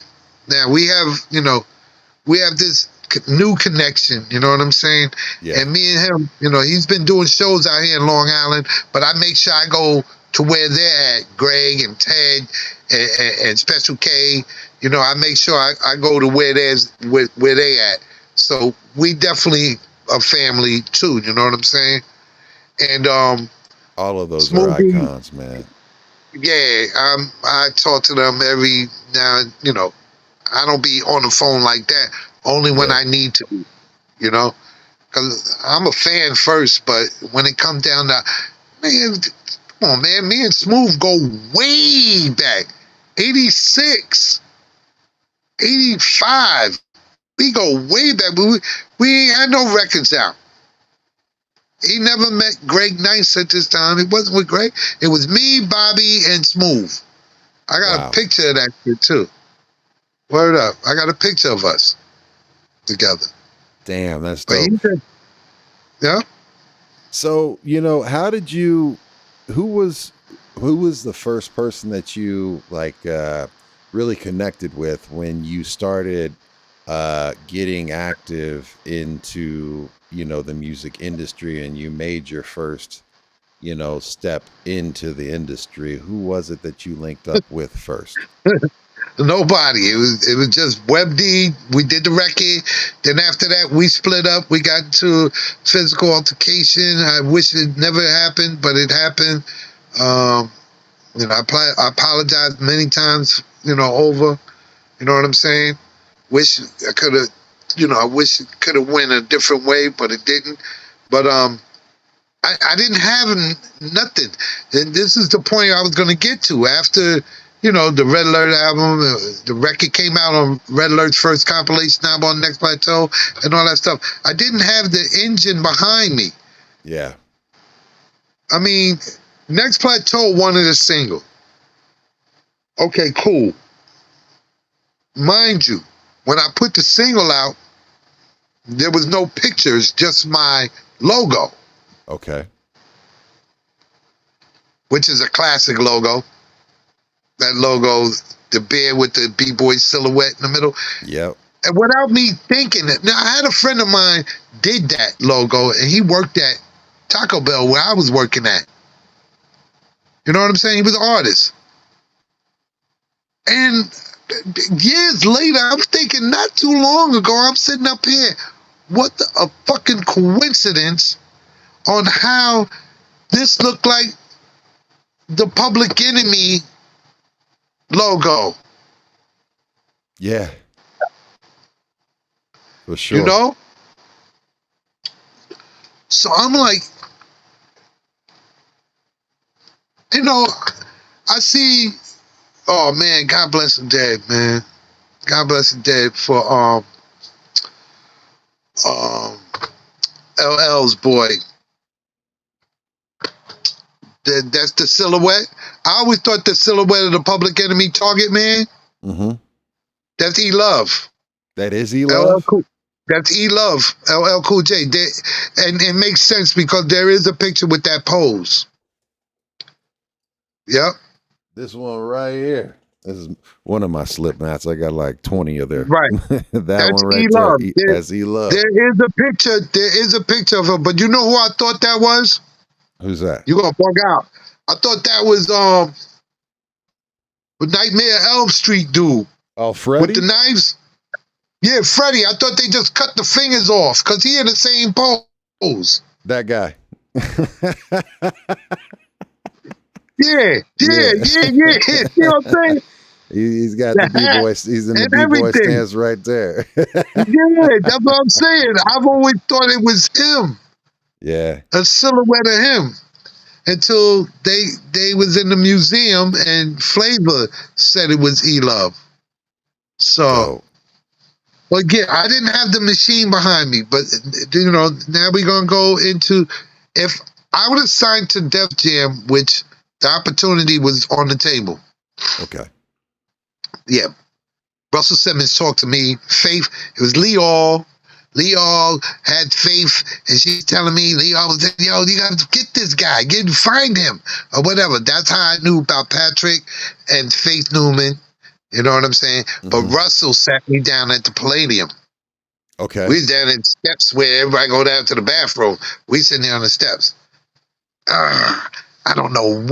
Now we have this new connection. You know what I'm saying? Yeah. And me and him, he's been doing shows out here in Long Island, but I make sure I go to where they're at. Greg and Ted and Special K. I make sure I go to where they at. So we definitely a family too. You know what I'm saying? And All of those are Smooth B, icons, man. yeah, I talk to them every now. You know, I don't be on the phone like that. Only when Yeah. I need to. You know, because I'm a fan first, but when it comes down to, man, come on, man, me and Smooth go way back. 86, 85. We go way back, but we ain't had no records out. He never met Greg Nice at this time. It wasn't with Greg. It was me, Bobby, and Smooth. I got Wow. a picture of that shit too. Word up. I got a picture of us together. Damn, that's But dope. he said, yeah. So, how did you, who was the first person that you like really connected with when you started getting active into, the music industry and you made your first, step into the industry? Who was it that you linked up with first? Nobody. It was just Web D. We did the record. Then after that, we split up. We got into physical altercation. I wish it never happened, but it happened. I apologized many times, over. You know what I'm saying? Wish I could have, I wish it could have went a different way, but it didn't. But I didn't have nothing. And this is the point I was going to get to after, the Red Alert album. The record came out on Red Alert's first compilation album on Next Plateau and all that stuff. I didn't have the engine behind me. Yeah. I mean, Next Plateau wanted a single. Okay, cool. Mind you, when I put the single out, there was no pictures, just my logo, Okay. which is a classic logo. That logo, the bear with the B-boy silhouette in the middle. Yep. And without me thinking it, now I had a friend of mine did that logo, and he worked at Taco Bell where I was working at. You know what I'm saying? He was an artist. And years later, I'm thinking not too long ago, I'm sitting up here. What a fucking coincidence on how this looked like the Public Enemy logo. Yeah. For sure. You know? So I'm like, I see, oh man, God bless him dead, man. God bless him dead for LL's boy. That's the silhouette. I always thought the silhouette of the Public Enemy Target Man, Mm-hmm. that's E-Love. That is LL E-Love? Cool. That's E-Love, LL Cool J. And it makes sense because there is a picture with that pose. Yep. This one right here. This is one of my slip knots. I got like 20 of there. Right. that That's one right E-Love. there. That's E-Love. There is a picture. There is a picture of her, but you know who I thought that was? Who's that? You gonna bug out. I thought that was the Nightmare Elm Street dude Oh, Freddie? with the knives. Yeah, Freddie. I thought they just cut the fingers off because he in the same pose. That guy. Yeah. You know what I'm saying? He's got the B-boy. He's in the And B-boy everything. stance right there. Yeah, that's what I'm saying. I've always thought it was him, Yeah. a silhouette of him, until they was in the museum and Flavor said it was E-Love. So, So, well, yeah, I didn't have the machine behind me, but now we're gonna go into, if I would have signed to Def Jam, which the opportunity was on the table. okay. Yeah. Russell Simmons talked to me. Faith, it was Leal. Leal had Faith, and she's telling me, Leal was like, yo, you got to get this guy, find him, or whatever. That's how I knew about Patrick and Faith Newman. You know what I'm saying? But Russell sat me down at the Palladium. Okay. We was down at the steps where everybody go down to the bathroom. We sitting there on the steps. I don't know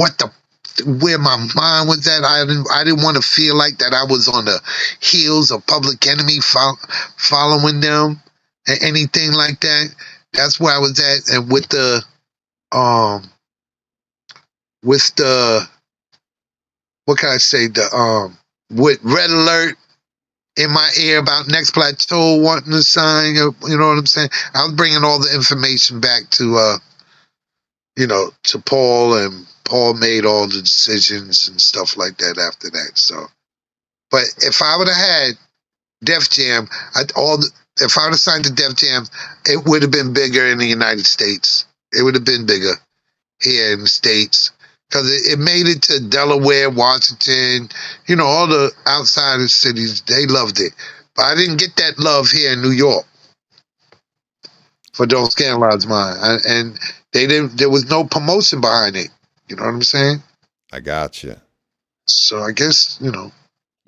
where my mind was at. I didn't want to feel like that I was on the heels of Public Enemy following them and anything like that. That's where I was at, and with the what can I say, with Red Alert in my ear about Next Plateau wanting to sign, you know what I'm saying? I was bringing all the information back to to Paul, and Paul made all the decisions and stuff like that after that. So, but if I would have had Def Jam, if I would have signed to Def Jam, it would have been bigger in the United States. It would have been bigger here in the States, because it made it to Delaware, Washington, all the outside cities. They loved it. But I didn't get that love here in New York for Don't Scandalize Mine. And there was no promotion behind it. You know what I'm saying? I got you. So I guess,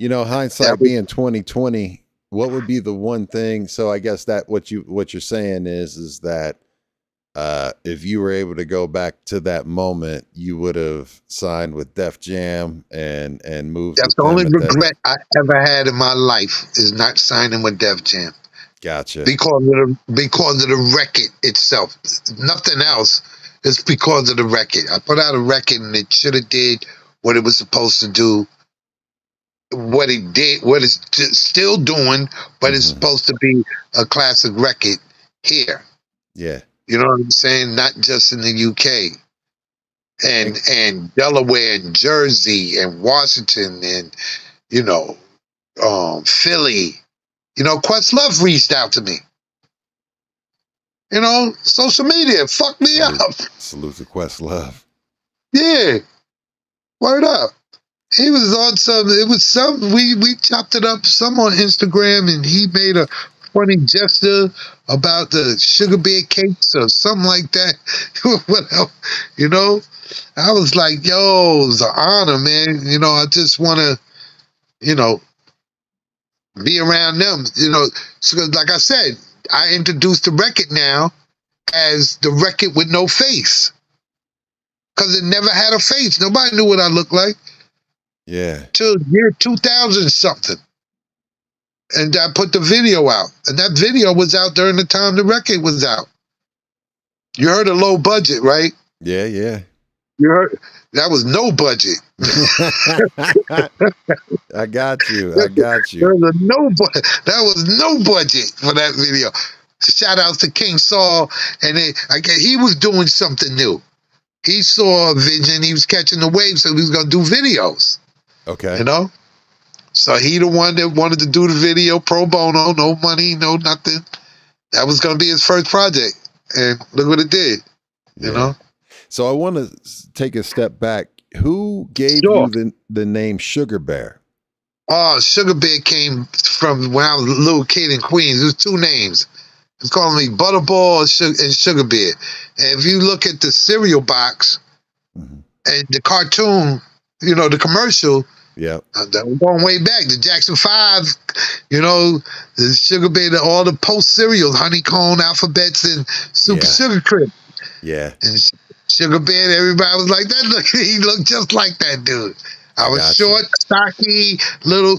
hindsight being 2020, what would be the one thing? So I guess that what you're saying is that if you were able to go back to that moment, you would have signed with Def Jam and moved. That's the only regret I ever had in my life, is not signing with Def Jam. Gotcha. Because of the record itself. Nothing else. It's because of the record. I put out a record and it should have did what it was supposed to do. What it did, what it's still doing, but it's supposed to be a classic record here. Yeah. You know what I'm saying? Not just in the UK. And Delaware and Jersey and Washington and, Philly. Questlove reached out to me. Social media fucked me up. Salute to Questlove. Yeah. Word up. He was on we chopped it up, some on Instagram, and he made a funny gesture about the sugar bear cakes or something like that. I was like, yo, it's an honor, man. I just want to, be around them, so like I said, I introduced the record now as the record with no face, because it never had a face. Nobody knew what I looked like. Yeah. Till year 2000 something. And I put the video out. And that video was out during the time the record was out. You heard a low budget, right? Yeah, yeah. You heard that was no budget. I got you. That was no budget for that video. Shout out to King Saul. And he was doing something new. He saw a vision. He was catching the wave, so he was going to do videos. Okay. So he the one that wanted to do the video pro bono, no money, no nothing. That was going to be his first project. And look what it did, you know? So I want to take a step back. Who gave you the name Sugar Bear? Oh, Sugar Bear came from when I was a little kid in Queens. There's two names. It's calling me Butterball and Sugar Bear. And if you look at the cereal box and the cartoon, the commercial, that was going way back. The Jackson 5, the Sugar Bear, all the post cereals, Honeycomb, Alphabets, and Super Sugar Crib. Yeah. And Sugar Bear, everybody was like, he looked just like that dude. I was short, stocky, little,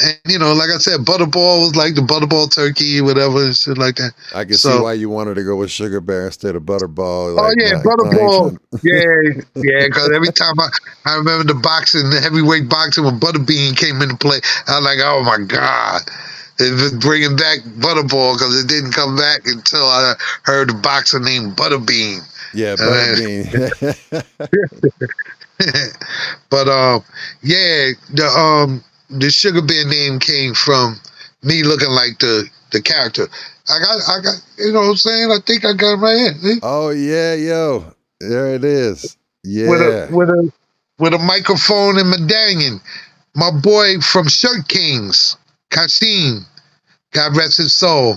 and, like I said, Butterball was like the Butterball turkey, whatever, and shit like that. I can see why you wanted to go with Sugar Bear instead of Butterball. Butterball. Yeah, because every time I remember the heavyweight boxing when Butterbean came into play, I was like, oh my God. It was bringing back Butterball, because it didn't come back until I heard a boxer named Butterbean. Yeah, Butterbean. But the Sugar Bear name came from me looking like the character. I got, you know what I'm saying? I think I got it right here. See? Oh yeah, yo, there it is. Yeah, with a microphone and medallion. My boy from Shirt Kings, Kasim, God rest his soul.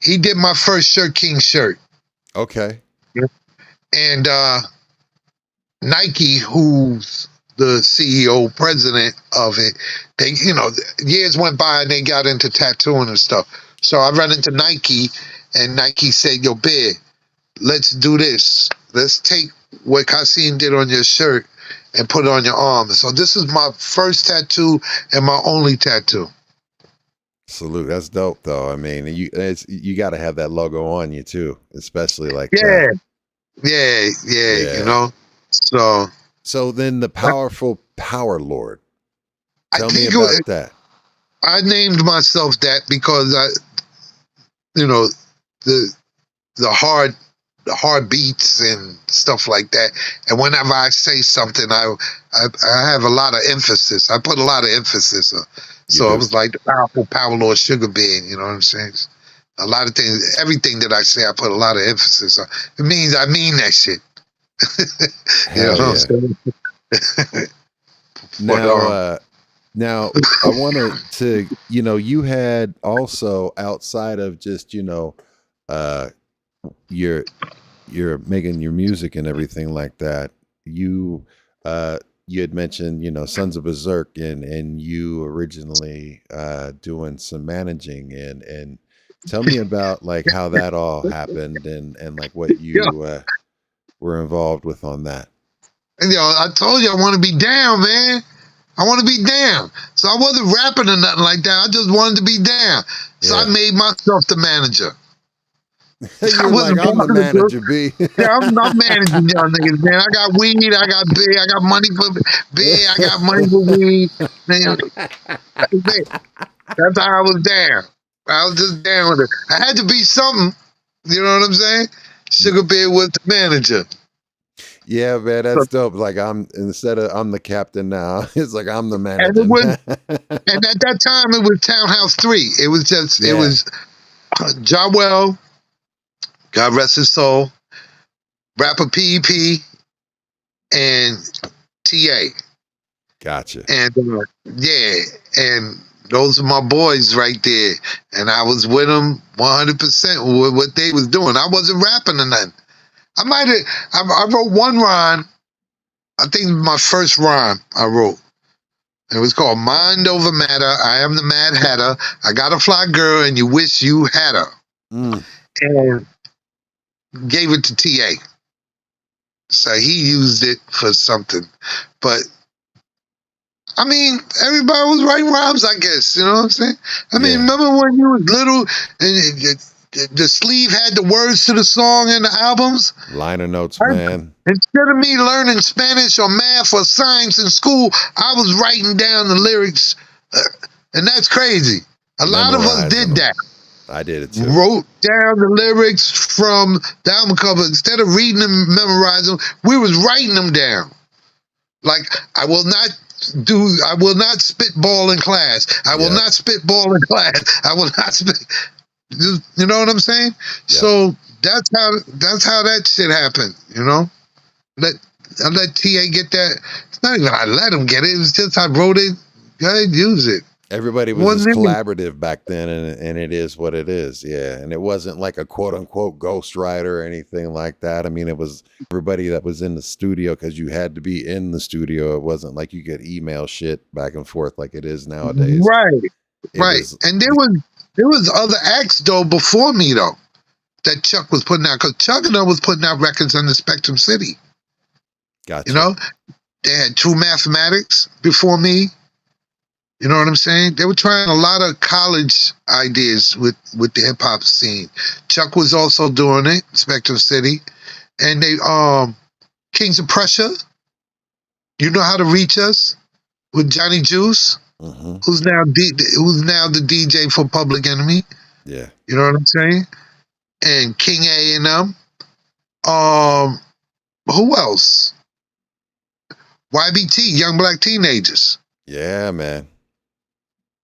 He did my first Shirt King shirt. Okay. And Nike, who's the CEO, president of it, they, years went by and they got into tattooing and stuff. So I ran into Nike, and Nike said, yo, Bear, let's do this. Let's take what Kasim did on your shirt and put it on your arm. So this is my first tattoo and my only tattoo. Salute. That's dope, though. I mean, you got to have that logo on you too, especially like Yeah, that. yeah, you Yeah. know. So So then the powerful Power Lord. I Tell me think about that. I named myself that because you know, the the hard beats and stuff like that. And whenever I say something, I have a lot of emphasis. I put a lot of emphasis on. So do. it was like the powerful Power Lord Sugar Bean. You know what I'm saying? A lot of things, everything that I say, I put a lot of emphasis on. It means I mean that shit. You know Hell what I'm yeah. saying? Now I wanted to, you had also outside of just, uh, your you're making your music and everything like that. You had mentioned, Sons of Berserk and you originally doing some managing and tell me about like how that all happened and like what Yeah. you were involved with on that. And, I told you I want to be down, man. I want to be down. So I wasn't rapping or nothing like that. I just wanted to be down. So I Yeah. made myself the manager. You're like, I'm the manager, B. Yeah, I'm not managing y'all niggas, man. I got weed, I got beer, I got money for beer, I got money for weed. Man, that's it. That's how I was down. I was just down with it. I had to be something. You know what I'm saying? Sugar Bear was the manager. Yeah, man, that's dope. Like I'm the captain now. It's like I'm the And manager. it was, and at that time it was Townhouse 3. It was just, it Yeah. was Jawel, God rest his soul, rapper PEP, and TA. Gotcha. And yeah, and those are my boys right there. And I was with them 100% with what they was doing. I wasn't rapping or nothing. I wrote one rhyme. I think my first rhyme I wrote. It was called Mind Over Matter. I am the Mad Hatter. I got a fly girl and you wish you had her. Mm. And gave it to TA. So he used it for something. But I mean, everybody was writing rhymes, I guess. You know what I'm saying? I mean, Yeah. remember when you was little and the sleeve had the words to the song and the albums? Liner notes, man. Instead of me learning Spanish or math or science in school, I was writing down the lyrics. And that's crazy. A lot of us did Memorizing that. I did it too. Wrote down the lyrics from the album cover. Instead of reading them, memorizing them, we was writing them down. Like, I will not spitball in class. I will Yeah. not spitball in class. I will not spit. You know what I'm saying? Yeah. So that's how that shit happened. You know, I let TA get that. It's not even I let him get it. It was just I wrote it. Go ahead, use it. Everybody was Wasn't just even- collaborative back then, and it is what it is. Yeah, and it wasn't like a quote unquote ghostwriter or anything like that. I mean, it was everybody that was in the studio because you had to be in the studio. It wasn't like you could email shit back and forth like it is nowadays. Right. It Right. was- And there was other acts though before me though that Chuck was putting out, because Chuck and I was putting out records under Spectrum City. Gotcha. You know, they had True Mathematics before me. You know what I'm saying? They were trying a lot of college ideas with the hip hop scene. Chuck was also doing it, Spectrum City, and they Kings of Prussia. You know how to reach us with Johnny Juice, Mhm. who's now the DJ for Public Enemy. Yeah. You know what I'm saying? And King A and them. Who else? YBT, Young Black Teenagers. Yeah, man.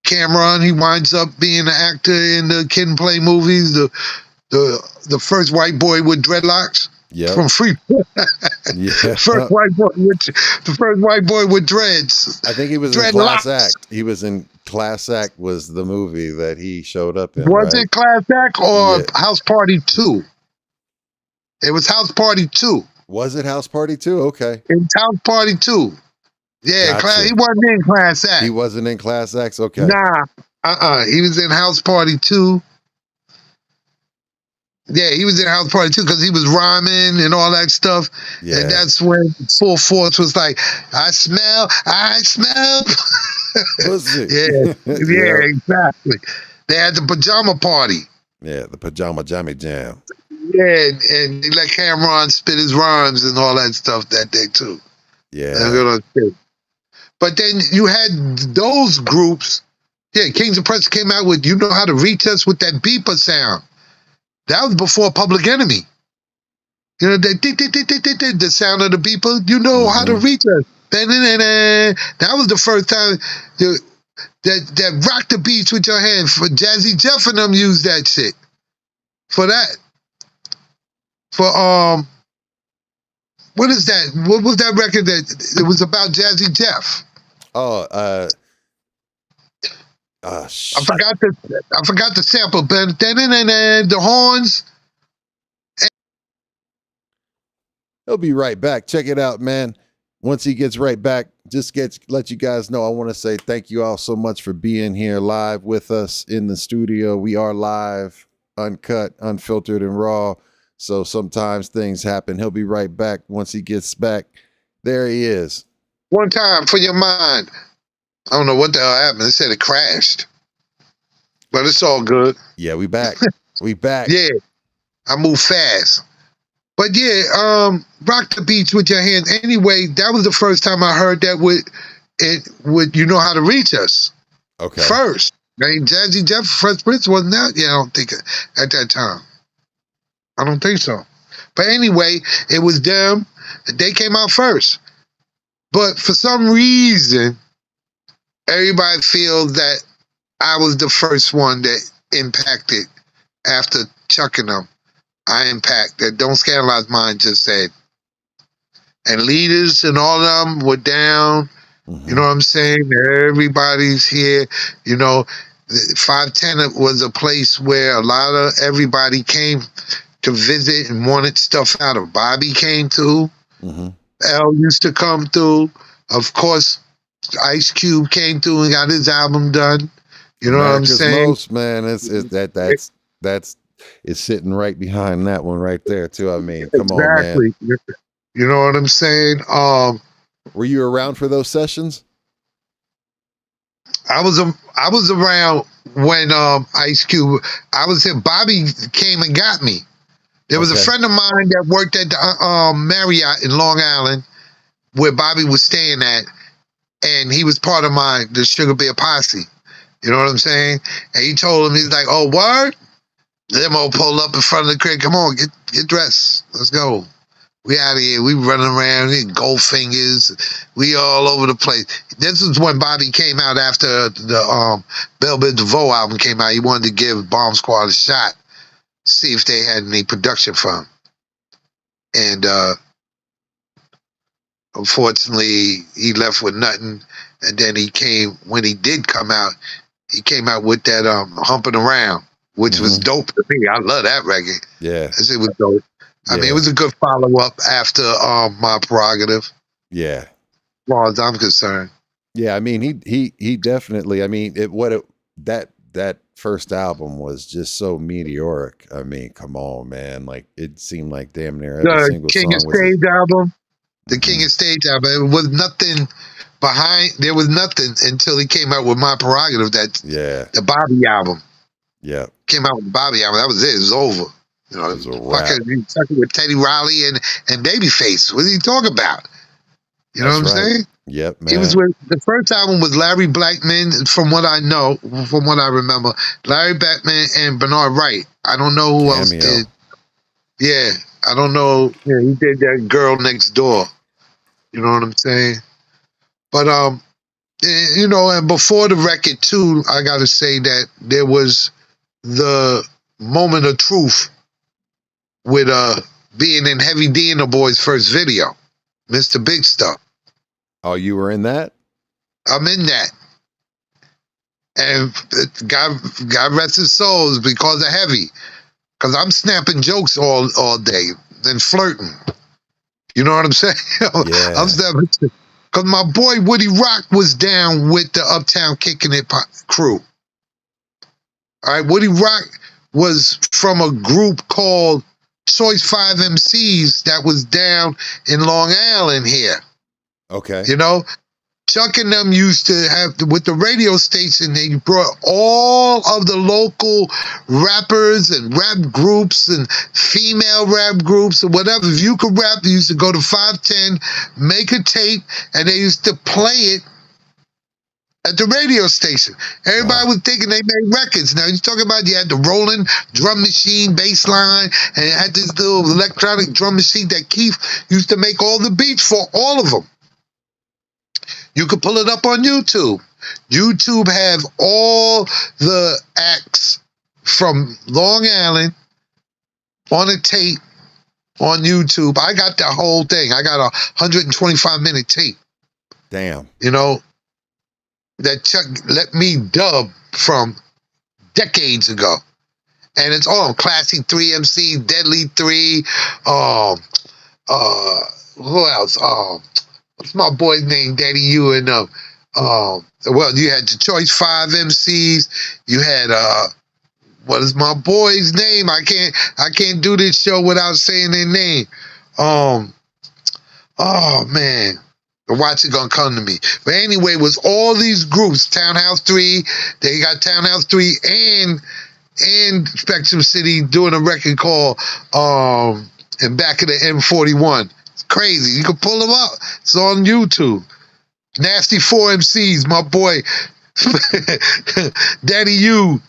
Cameron, he winds up being an actor in the Kid and Play movies. The first white boy with dreadlocks Yep. from Freeport. Yeah. The first white boy with dreads. I think he was in Dreadlocks. Class Act. He was in Class Act was the movie that he showed up in. Was right? it Class Act or Yeah. House Party 2? It was House Party 2. Was it House Party 2? Okay. It was House Party 2. Yeah, Gotcha. he wasn't in Class Act. He wasn't in Class Acts. Okay. Nah, he was in House Party 2. Yeah, he was in House Party 2 because he was rhyming and all that stuff. Yeah. And that's when Full Force was like, I smell. Pussy. Yeah, yeah, exactly. They had the pajama party. Yeah, the Pajama Jammy Jam. Yeah, and they let Cameron spit his rhymes and all that stuff that day too. Yeah. But then you had those groups. Yeah, Kings of Press came out with "You Know How to Reach Us" with that beeper sound. That was before Public Enemy. You know, the sound of the beeper. You know how to reach us. That was the first time that rock the beats with your hand. For Jazzy Jeff and them used that shit. For that. For what is that? What was that record that it was about Jazzy Jeff? Oh, I forgot the sample, but the horns. He'll be right back. Check it out, man. Once he gets right back, let you guys know. I want to say thank you all so much for being here live with us in the studio. We are live, uncut, unfiltered, and raw. So sometimes things happen. He'll be right back once he gets back. There he is. One time for your mind. I don't know what the hell happened. They said it crashed. But it's all good. Yeah, we back. We back. Yeah. I move fast. But yeah, rock the beats with your hands. Anyway, that was the first time I heard that with You Know How to Reach Us. Okay. First. Jazzy Jeff, Fresh Prince wasn't out. Yeah, I don't think at that time. I don't think so. But anyway, it was them. They came out first. But for some reason, everybody feels that I was the first one that impacted after chucking them. I impact that Don't Scandalize Mine just said. And leaders and all of them were down. Mm-hmm. You know what I'm saying? Everybody's here. You know, 510 was a place where a lot of everybody came to visit and wanted stuff out of. Bobby came to. Mm-hmm. L used to come through. Of course, Ice Cube came through and got his album done. You know America's what I'm saying? Most, man, that's sitting right behind that one right there too. I mean, come on, man. You know what I'm saying? Were you around for those sessions? I was around when Ice Cube. I was here. Bobby came and got me. There was a friend of mine that worked at the Marriott in Long Island, where Bobby was staying at, and he was part of the Sugar Bear posse. You know what I'm saying? And he told him, he's like, "Oh, word." Limo pulled up in front of the crib. Come on, get dressed. Let's go. We out of here. We running around, gold fingers. We all over the place. This is when Bobby came out after the Bell Biv DeVoe album came out. He wanted to give Bomb Squad a shot, see if they had any production for him. And unfortunately, he left with nothing. And then when he did come out, he came out with that Humping Around, which was dope to me. I love that record. Yeah. It was dope. I mean, it was a good follow-up after My Prerogative. Yeah. As far as I'm concerned. Yeah, I mean, he definitely, I mean, that first album was just so meteoric. I mean, come on, man. Like, it seemed like damn near every single King song of Stage album. The King of Stage album. It was nothing behind. There was nothing until he came out with My Prerogative. The Bobby album. Yeah. Came out with the Bobby album. That was it. It was over. You know, fucking with Teddy Riley and Babyface. What are you talking about? You know what I'm saying? Yep, man. He was the first album was Larry Blackman, from what I know, from what I remember. Larry Blackman and Bernard Wright. I don't know who else did. Yeah, I don't know. Yeah, he did that Girl Next Door. You know what I'm saying? But you know, and before the record too, I gotta say that there was the Moment of Truth with being in Heavy D and the Boys' first video, Mr. Big Stuff. Oh, you were in that? I'm in that. And God rest his souls because of Heavy. Because I'm snapping jokes all day and flirting. You know what I'm saying? Yeah. I'm snapping. Because my boy Woody Rock was down with the Uptown Kicking It crew. All right, Woody Rock was from a group called Choice 5 MCs that was down in Long Island here. Okay. You know, Chuck and them used to have, with the radio station, they brought all of the local rappers and rap groups and female rap groups or whatever. If you could rap, you used to go to 510, make a tape, and they used to play it at the radio station. Everybody was thinking they made records. Now, you're talking about you had the rolling drum machine, bass line, and it had this little electronic drum machine that Keith used to make all the beats for, all of them. You could pull it up on YouTube. YouTube have all the acts from Long Island on a tape on YouTube. I got the whole thing. I got a 125-minute tape. Damn. You know, that Chuck let me dub from decades ago. And it's all Classy 3 MC, Deadly 3, who else? What's my boy's name? Daddy U and well, you had the Choice 5 MCs. You had what is my boy's name? I can't do this show without saying their name. Oh man. Watch it gonna come to me. But anyway, it was all these groups, Townhouse 3, they got Townhouse 3 and Spectrum City doing a record called in back of the M41. It's crazy. You can pull them up. It's on YouTube. Nasty 4 MCs, my boy Daddy U,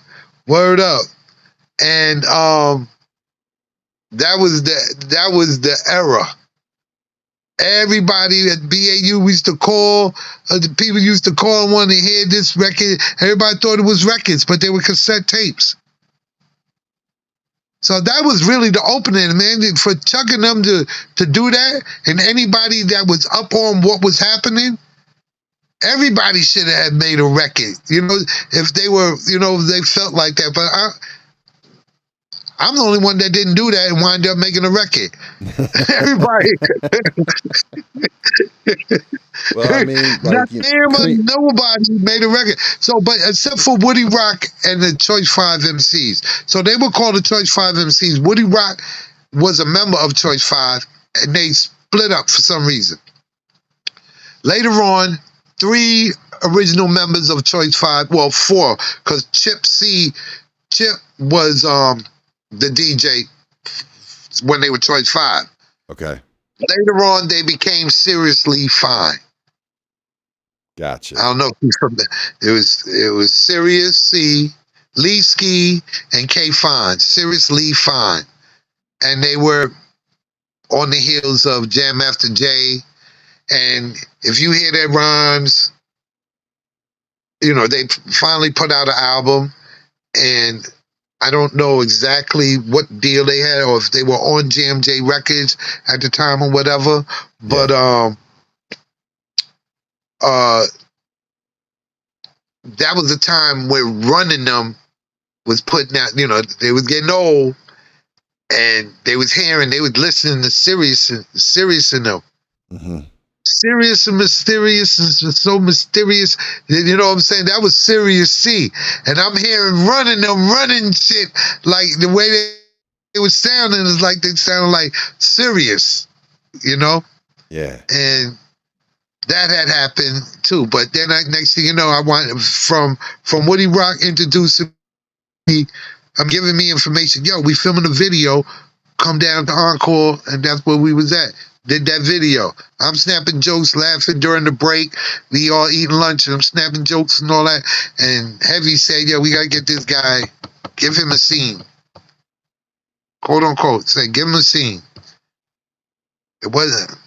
word up. And that was the era. Everybody at BAU we used to call, the people used to call and want to hear this record. Everybody thought it was records, but they were cassette tapes. So that was really the opening, man, for Chuck and them to do that, and anybody that was up on what was happening, everybody should have made a record, you know, if they were, you know, they felt like that. But I'm the only one that didn't do that and wound up making a record. Everybody. Well, I mean, like, nobody made a record. So, but except for Woody Rock and the Choice 5 MCs. So they were called the Choice 5 MCs. Woody Rock was a member of Choice 5, and they split up for some reason. Later on, 3 original members of Choice 5, well, 4, because Chip was the DJ when they were Choice 5. Okay. Later on, they became Seriously Fine. Gotcha. I don't know if he's from the, it was Serious C, Lee Ski, and K Fine. Seriously Fine. And they were on the heels of Jam Master Jay. And if you hear their rhymes, you know, they finally put out an album, and I don't know exactly what deal they had or if they were on JMJ Records at the time or whatever, but that was the time where Running Them was putting out, you know, they was getting old, and they was listening to Serious in them. Mm-hmm. Serious and mysterious and so mysterious. You know what I'm saying? That was Serious C. And I'm hearing running shit like the way they was sounding is like they sounded like Serious, you know? Yeah. And that had happened too. But then next thing you know, I wanted from Woody Rock introducing me, giving me information. Yo, we filming a video. Come down to Encore, and that's where we was at. Did that video. I'm snapping jokes, laughing during the break. We all eating lunch, and I'm snapping jokes and all that. And Heavy said, "Yo, we gotta get this guy. Give him a scene." Quote unquote. Say, give him a scene. It wasn't.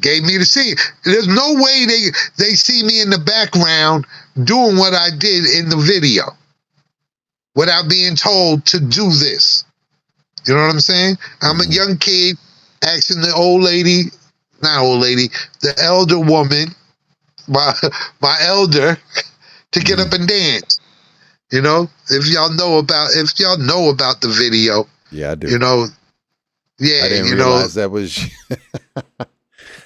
Gave me the scene. There's no way they see me in the background doing what I did in the video without being told to do this. You know what I'm saying? I'm a young kid asking the the elder woman, my elder, to get up and dance. You know, if y'all know about the video. Yeah, I do. You know, yeah, I didn't you realize know, that was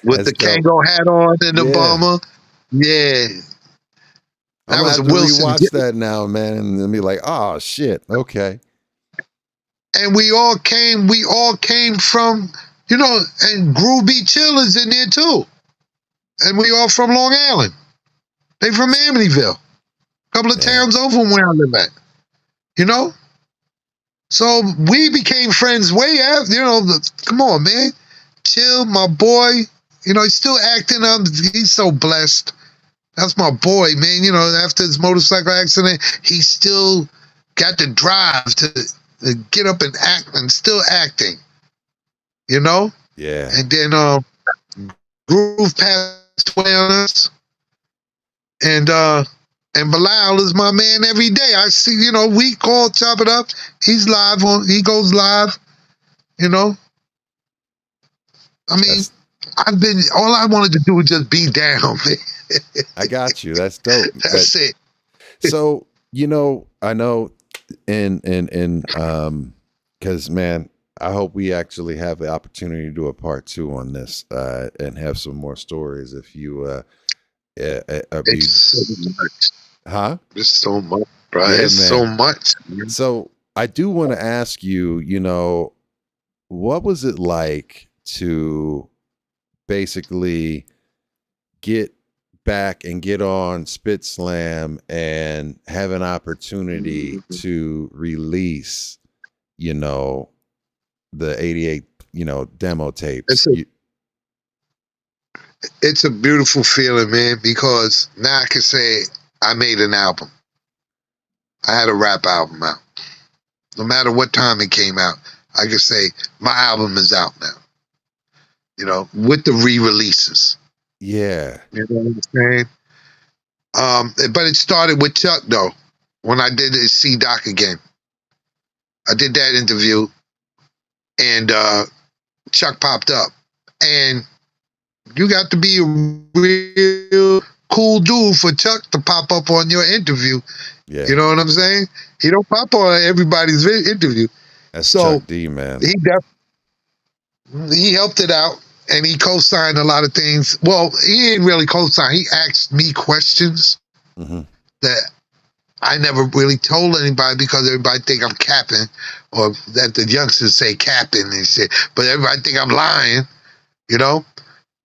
with the Kango hat on and the bomber. Yeah. That was Wilson. Watch that now, man, and then be like, oh shit, okay. And we all came from, you know, and Groovy Chill is in there too. And we all from Long Island. They from Amityville, a couple of towns over from where I live at. You know? So we became friends way after, come on, man. Chill, my boy. He's still acting. He's so blessed. That's my boy, man. After his motorcycle accident, he still got the drive to get up and act and still acting. Yeah. And then Groove passed away on us. And Bilal is my man every day. I see, we call, chop it up. He goes live, I mean, all I wanted to do was just be down, man. I got you. That's dope. That's it. So, I know because, man, I hope we actually have the opportunity to do a part 2 on this and have some more stories if you It's so much. Huh? It's so much, bro. Yeah, it's so much. Man. So I do want to ask you, what was it like to basically get back and get on SpitSLAM and have an opportunity to release, the 88, demo tapes? It's a beautiful feeling, man, because now I can say I made an album. I had a rap album out. No matter what time it came out, I can say my album is out now. With the re-releases. Yeah. You know what I'm saying? But it started with Chuck, though, when I did the C-Doc again. I did that interview, and Chuck popped up. And you got to be a real cool dude for Chuck to pop up on your interview. Yeah. You know what I'm saying? He don't pop on everybody's interview. That's Chuck D, man. He helped it out, and he co-signed a lot of things. Well, he didn't really co-sign. He asked me questions that I never really told anybody because everybody think I'm capping, or that the youngsters say capping and shit. But everybody think I'm lying,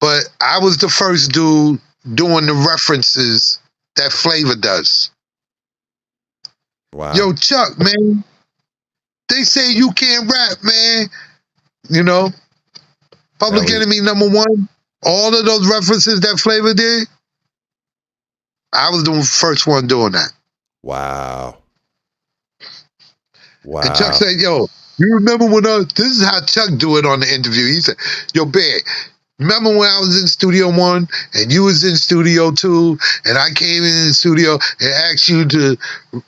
But I was the first dude doing the references that Flavor does. Wow. Yo, Chuck, man, they say you can't rap, man. Public Enemy #1, all of those references that Flavor did, I was the first one doing that. Wow. And Chuck said, yo, you remember when this is how Chuck do it on the interview. He said, yo, Big, remember when I was in Studio 1 and you was in Studio 2 and I came in the studio and asked you to,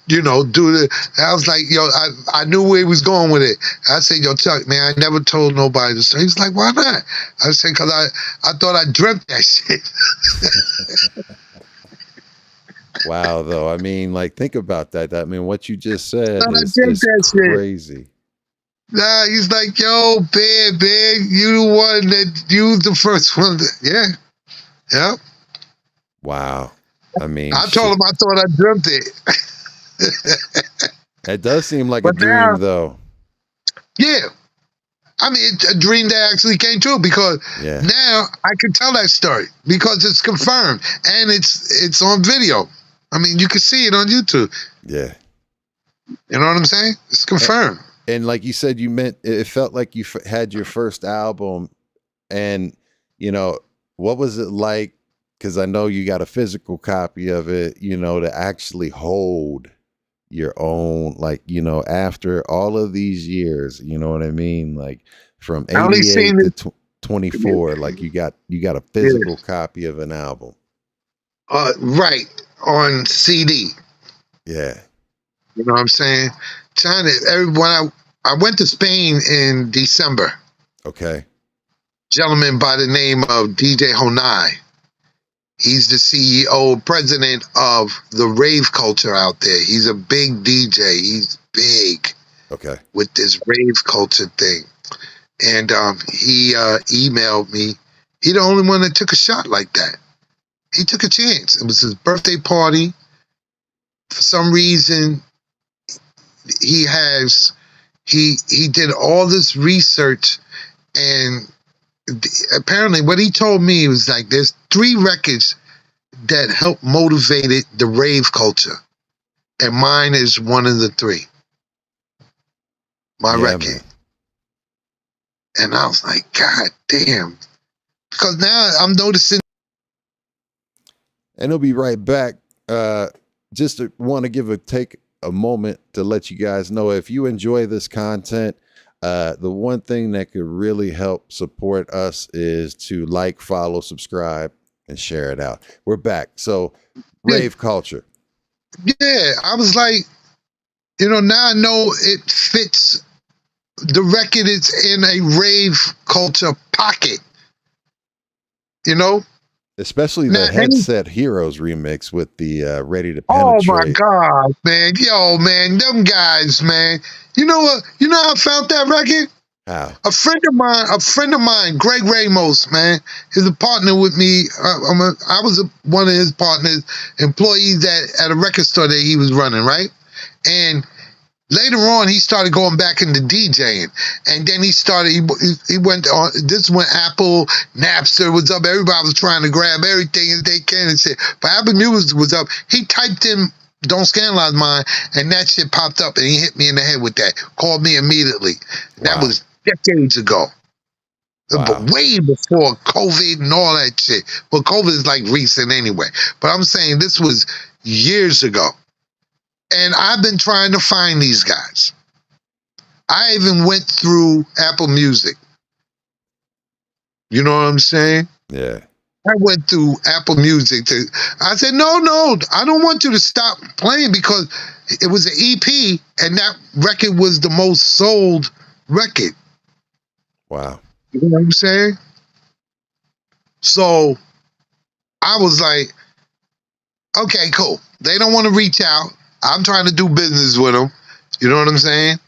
do the, I was like, yo, I knew where he was going with it. I said, yo, Chuck, man, I never told nobody this. He was like, why not? I said, because I thought I dreamt that shit. Wow, though. I mean, think about that. I mean, what you just said is crazy. Nah, he's like, yo, big, you the one you was the first one. Yeah. Wow. I mean, I told him I thought I dreamt it. It does seem like a dream, though. Yeah. I mean, it's a dream that actually came true because now I can tell that story because it's confirmed and it's on video. I mean, you can see it on YouTube. Yeah. You know what I'm saying? It's confirmed. And like you said, it felt like you had your first album, and what was it like? Because I know you got a physical copy of it, to actually hold your own, after all of these years, you know what I mean? Like from 88 to 24, like you got a physical copy of an album. Right, on CD. Yeah. You know what I'm saying? When I went to Spain in December. Okay. Gentleman by the name of DJ Honai. He's the CEO, president of the rave culture out there. He's a big DJ. He's big. Okay. With this rave culture thing. And he emailed me. He the only one that took a shot like that. He took a chance. It was his birthday party. For some reason, he did all this research, and apparently what he told me was like, there's 3 records that helped motivated the rave culture, and mine is one of the three. My Yeah, record. man. And I was like, God damn. Because now I'm noticing. And he'll be right back. Just want to take a moment to let you guys know, if you enjoy this content, the one thing that could really help support us is to like, follow, subscribe, and share it out. We're back. So rave culture. Yeah, I was like, now I know it fits. The record is in a rave culture pocket. Especially Now, the Headset Heroes remix with the Ready to oh my Penetrate. God, man. Yo, man, them guys, man. You know what? You know how I found that record? How? A friend of mine, Greg Ramos, man, is a partner with me. I was one of his partners, employees at a record store that he was running, right? And later on, he started going back into DJing, and then he went on. This is when Apple, Napster was up. Everybody was trying to grab everything as they can and shit. But Apple Music was up. He typed in "Don't Scandalize Mine," and that shit popped up, and he hit me in the head with that. Called me immediately. That was decades ago. But way before COVID and all that shit. Well, COVID is like recent anyway. But I'm saying this was years ago. And I've been trying to find these guys. I even went through Apple Music. You know what I'm saying? Yeah. I went through Apple Music. I said, no, I don't want you to stop playing, because it was an EP, and that record was the most sold record. Wow. You know what I'm saying? So I was like, okay, cool. They don't want to reach out. I'm trying to do business with them. You know what I'm saying?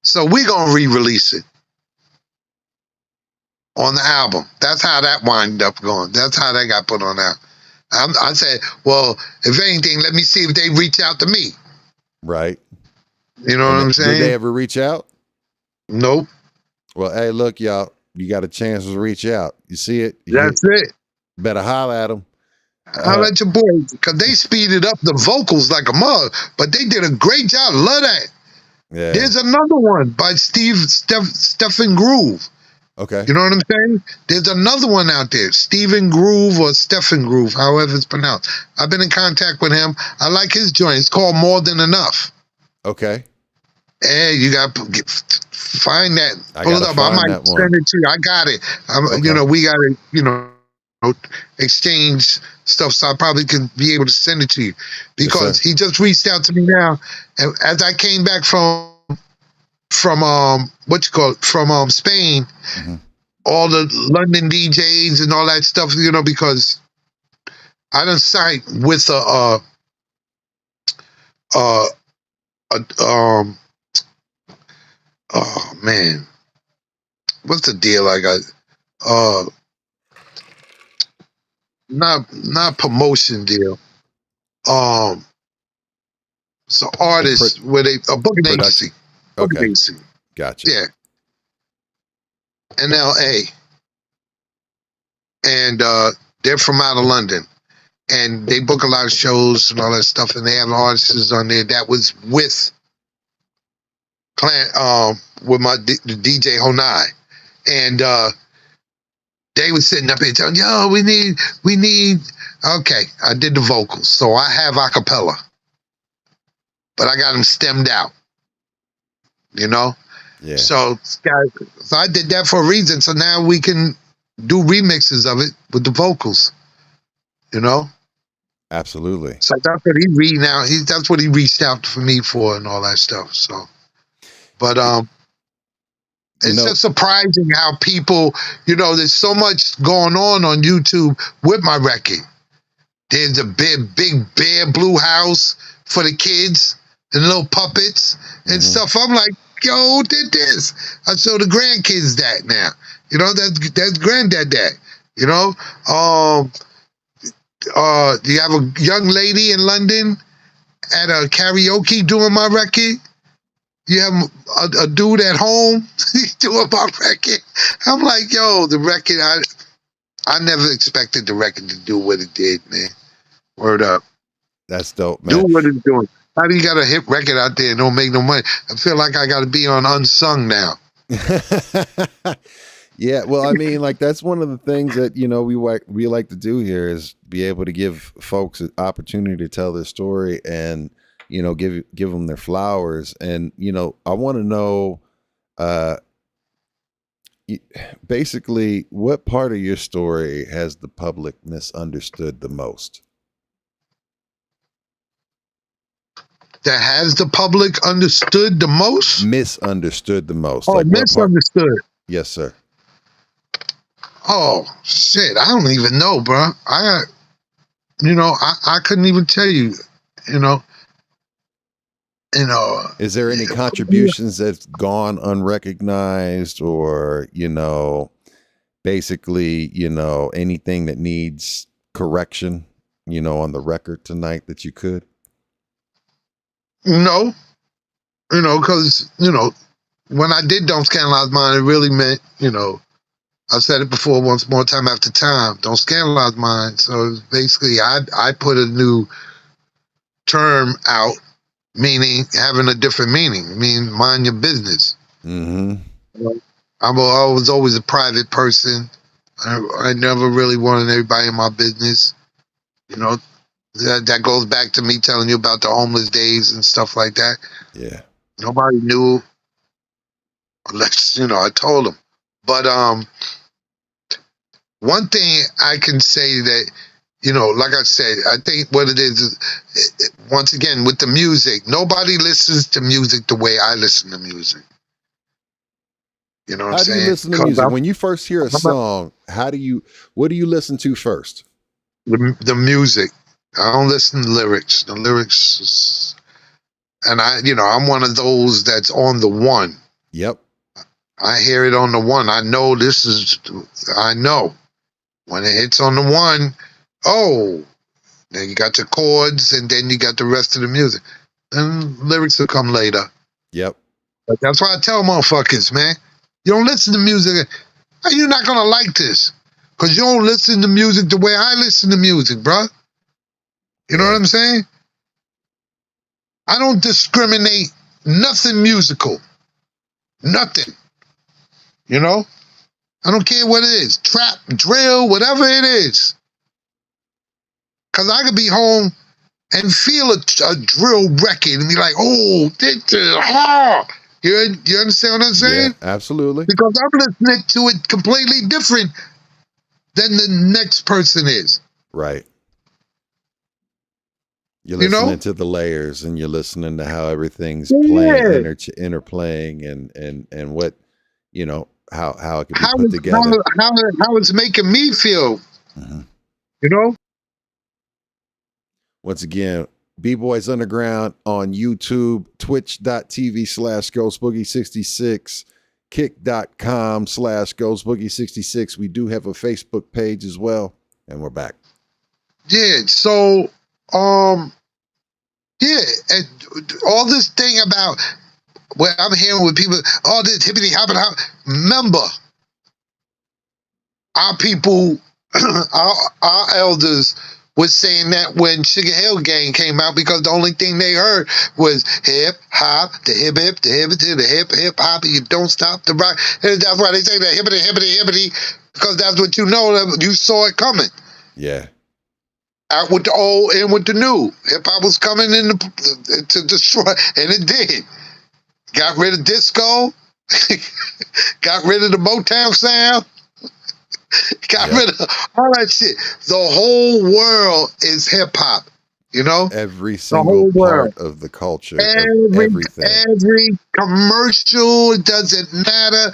So we're going to re-release it on the album. That's how that wound up going. That's how that got put on out. I said, well, if anything, let me see if they reach out to me. Right. You know what I'm saying? Did they ever reach out? Nope. Well, hey, look, y'all, you got a chance to reach out. You see it? That's it. Better holler at them. I'll let your boys, because they speeded up the vocals like a mug, but they did a great job. Love that. Yeah. There's another one by Stephen Groove. Okay. You know what I'm saying? There's another one out there, Stephen Groove or Stephen Groove, however it's pronounced. I've been in contact with him. I like his joint. It's called More Than Enough. Okay. Hey, you got to find that. Pull it up. I might send it to you. I got it. Okay. We got to, exchange stuff, so I probably can be able to send it to you, because he just reached out to me now, and as I came back from Spain, Mm-hmm. all the London DJs and all that stuff, because I done signed with oh man, what's the deal I got? Not promotion deal. It's an artist with a booking agency. Booking agency. Gotcha. Yeah. In LA. And they're from out of London. And they book a lot of shows and all that stuff, and they have artists on there that was with my DJ Honai. And they were sitting up here telling, yo, we need, okay, I did the vocals. So I have a cappella, but I got them stemmed out, Yeah. So I did that for a reason. So now we can do remixes of it with the vocals, Absolutely. So that's what that's what he reached out for me for and all that stuff. So, but, it's just surprising how people, there's so much going on YouTube with my record. There's a big bare blue house for the kids and little puppets and stuff. I'm like, yo, who did this? I show the grandkids that now. That's granddad that. You have a young lady in London at a karaoke doing my record. You have a dude at home doing my record. I'm like, yo, the record, I never expected the record to do what it did, man. Word up. That's dope, Do man. what it's doing. How do you got a hit record out there and don't make no money? I feel like I got to be on Unsung now. Yeah, well, I mean, like that's one of the things that we like to do here is be able to give folks an opportunity to tell their story and give them their flowers. And I want to know, basically, what part of your story has the public misunderstood the most? That has the public understood the most? Misunderstood the most. Oh, Like what part? misunderstood. Yes, sir. Oh, shit. I don't even know, bro. I couldn't even tell you, you know. Is there any contributions that's gone unrecognized or, basically, anything that needs correction, on the record tonight that you could? No, because, when I did Don't Scandalize Mine, it really meant, I've said it before once more time after time, don't scandalize mine. So basically, I put a new term out, meaning having a different meaning. I mean, mind your business. Mm-hmm. I was always a private person. I never really wanted everybody in my business. That goes back to me telling you about the homeless days and stuff like that. Yeah. Nobody knew unless, I told them. But one thing I can say that, like I said, I think what it is once again, with the music, nobody listens to music the way I listen to music. You know what I'm saying? How do you listen to music? When you first hear a song, what do you listen to first? The music. I don't listen to lyrics. The lyrics, and I'm one of those that's on the one. Yep. I hear it on the one. I know I know. When it hits on the one, then you got the chords and then you got the rest of the music. And lyrics will come later. Yep. But that's why I tell motherfuckers, man, you don't listen to music. You're not going to like this because you don't listen to music the way I listen to music, bro. You know what I'm saying? I don't discriminate nothing musical. Nothing. I don't care what it is. Trap, drill, whatever it is. Because I could be home and feel a drill record and be like, oh, this is hard. You understand what I'm saying? Yeah, absolutely. Because I'm listening to it completely different than the next person is. Right. You're listening to the layers and you're listening to how everything's playing, interplaying and what, how it can be put together. How it's making me feel. Mm-hmm. Once again, B-Boys Underground on YouTube, twitch.tv/GhostBoogie66, kick.com/GhostBoogie66. We do have a Facebook page as well, and we're back. Yeah, so, and all this thing about what I'm hearing with people, all this hippity hoppity hop. Remember, our people, our elders was saying that when Sugar Hill Gang came out because the only thing they heard was hip hop, the hip hip, the hip to the hip hop, you don't stop the rock. And that's why they say that hippity hippity because that's what you saw it coming. Yeah. Out with the old and with the new. Hip hop was coming in to destroy, and it did. Got rid of disco, got rid of the Motown sound, got rid of all that shit. The whole world is hip hop, Every single part of the culture, everything. Every commercial, it doesn't matter.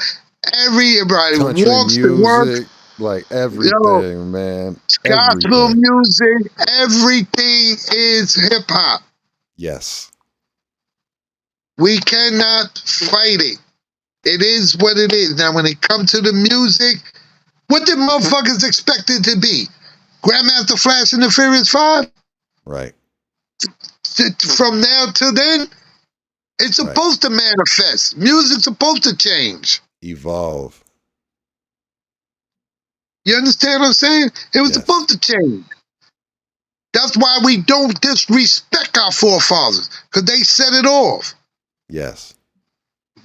Everybody country walks music, to work. Like everything, man. Gospel music, everything is hip hop. Yes. We cannot fight it. It is what it is. Now, when it comes to the music, what did motherfuckers expect it to be? Grandmaster Flash and the Furious 5? Right. From now to then, it's supposed to manifest. Music's supposed to change. Evolve. You understand what I'm saying? It was supposed to change. That's why we don't disrespect our forefathers, because they set it off. Yes.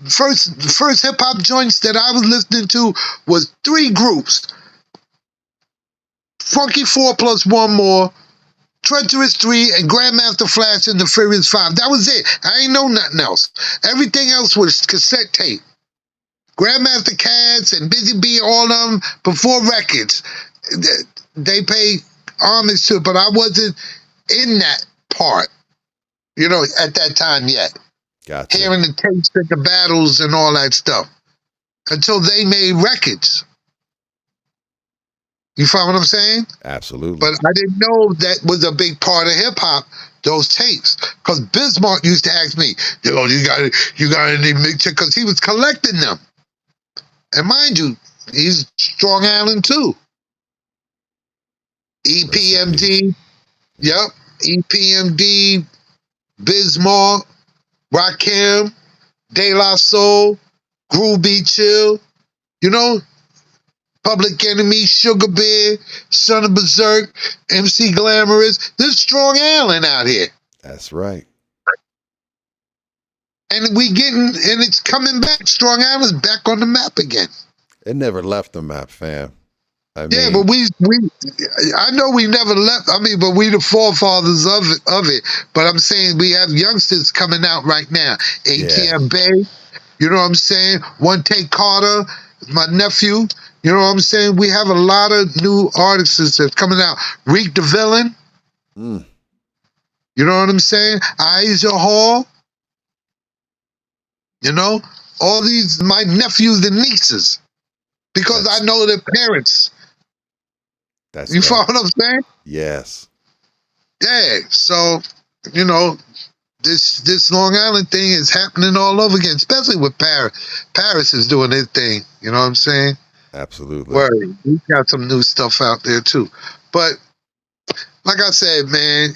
The first hip hop joints that I was listening to was 3 groups: Funky 4 plus 1 more, Treacherous 3, and Grandmaster Flash and the Furious 5. That was it. I ain't know nothing else. Everything else was cassette tape. Grandmaster Cats and Busy Bee, all of them before records. They pay homage to it, but I wasn't in that part, at that time yet. Gotcha. Hearing the tapes at the battles and all that stuff until they made records. You follow what I'm saying? Absolutely. But I didn't know that was a big part of hip hop, those tapes. Because Bismarck used to ask me, you got any mixture? Because he was collecting them. And mind you, he's Strong Island too. EPMD, yep, EPMD, Bismarck, Rakim, De La Soul, Groove Beat Chill, Public Enemy, Sugar Bear, Son of Berserk, MC Glamorous. There's Strong Island out here. That's right. And and it's coming back. Strong Island's back on the map again. It never left the map, fam. I mean, Yeah, but I know we never left. But we the forefathers of it. But I'm saying we have youngsters coming out right now. ATM Bay, you know what I'm saying? One Take Carter, my nephew. You know what I'm saying? We have a lot of new artists that's coming out. Reek the Villain. Mm. You know what I'm saying? Aisha Hall. All these my nephews and nieces. Because I know their parents. That's you right. follow what I'm saying? Yes. Yeah. So, this Long Island thing is happening all over again, especially with Paris. Paris is doing his thing. You know what I'm saying? Absolutely. Word. We got some new stuff out there too. But like I said, man,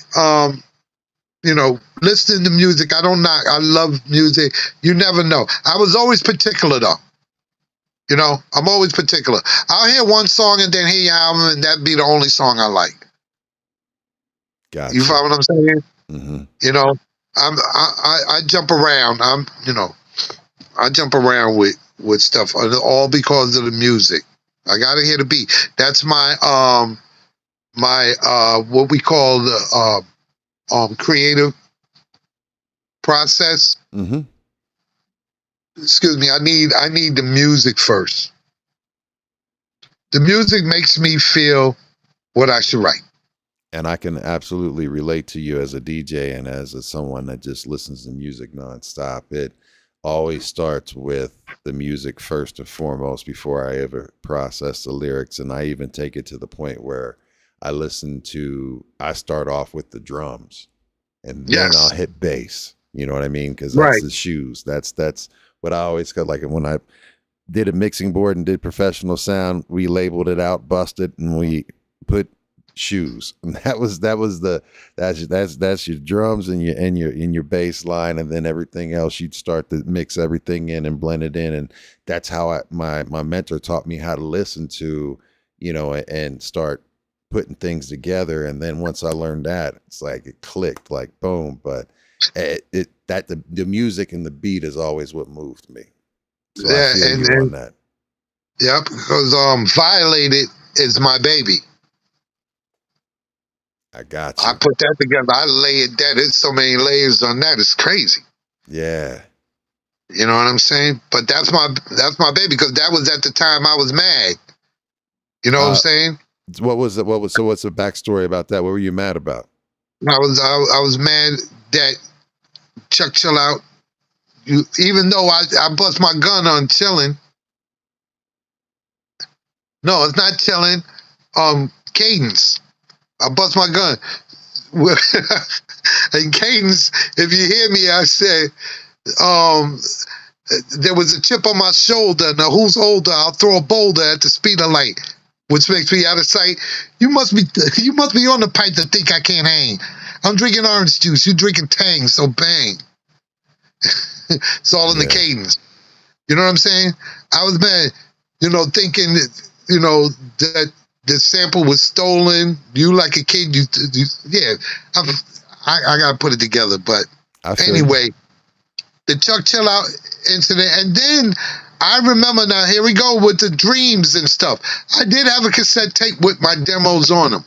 listening to music, I love music. You never know. I was always particular though. I'm always particular. I'll hear one song and then hear your album, and that'd be the only song I like. Gotcha. You follow what I'm saying? Mm-hmm. I jump around. I jump around with stuff, all because of the music. I gotta hear the beat. That's my what we call the creative process. Mm-hmm. Excuse me. I need the music first. The music makes me feel what I should write. And I can absolutely relate to you as a DJ and as someone that just listens to music nonstop. It always starts with the music first and foremost before I ever process the lyrics. And I even take it to the point where I start off with the drums and then I'll hit bass. You know what I mean? Because that's the shoes. That's what I always got. Like when I did a mixing board and did professional sound, we labeled it out, busted, and we put shoes. And that's your drums and your bass line, and then everything else you'd start to mix everything in and blend it in. And that's how my mentor taught me how to listen to, and start putting things together. And then once I learned that, it's like it clicked, like boom. But the music and the beat is always what moved me. So I feel you on that. Yeah, because Violated is my baby. I got you. I put that together. I layered that. There's so many layers on that. It's crazy. Yeah. You know what I'm saying? But that's my baby, because that was at the time I was mad. You know what I'm saying? So what's the backstory about that? What were you mad about? I was mad that Chuck Chill Out, even though I bust my gun on Chillin'. No, it's not Chillin'. Cadence. I bust my gun. And Cadence, if you hear me, I said, there was a chip on my shoulder. Now who's older? I'll throw a boulder at the speeder light, which makes me out of sight. You must be on the pipe to think I can't hang. I'm drinking orange juice. You drinking Tang, so bang. It's all in the cadence. You know what I'm saying? I was mad, thinking that, that the sample was stolen. You like a kid, yeah. I gotta put it together, but I feel anyway, the Chuck Chill Out incident, and then I remember now. Here we go with the dreams and stuff. I did have a cassette tape with my demos on them,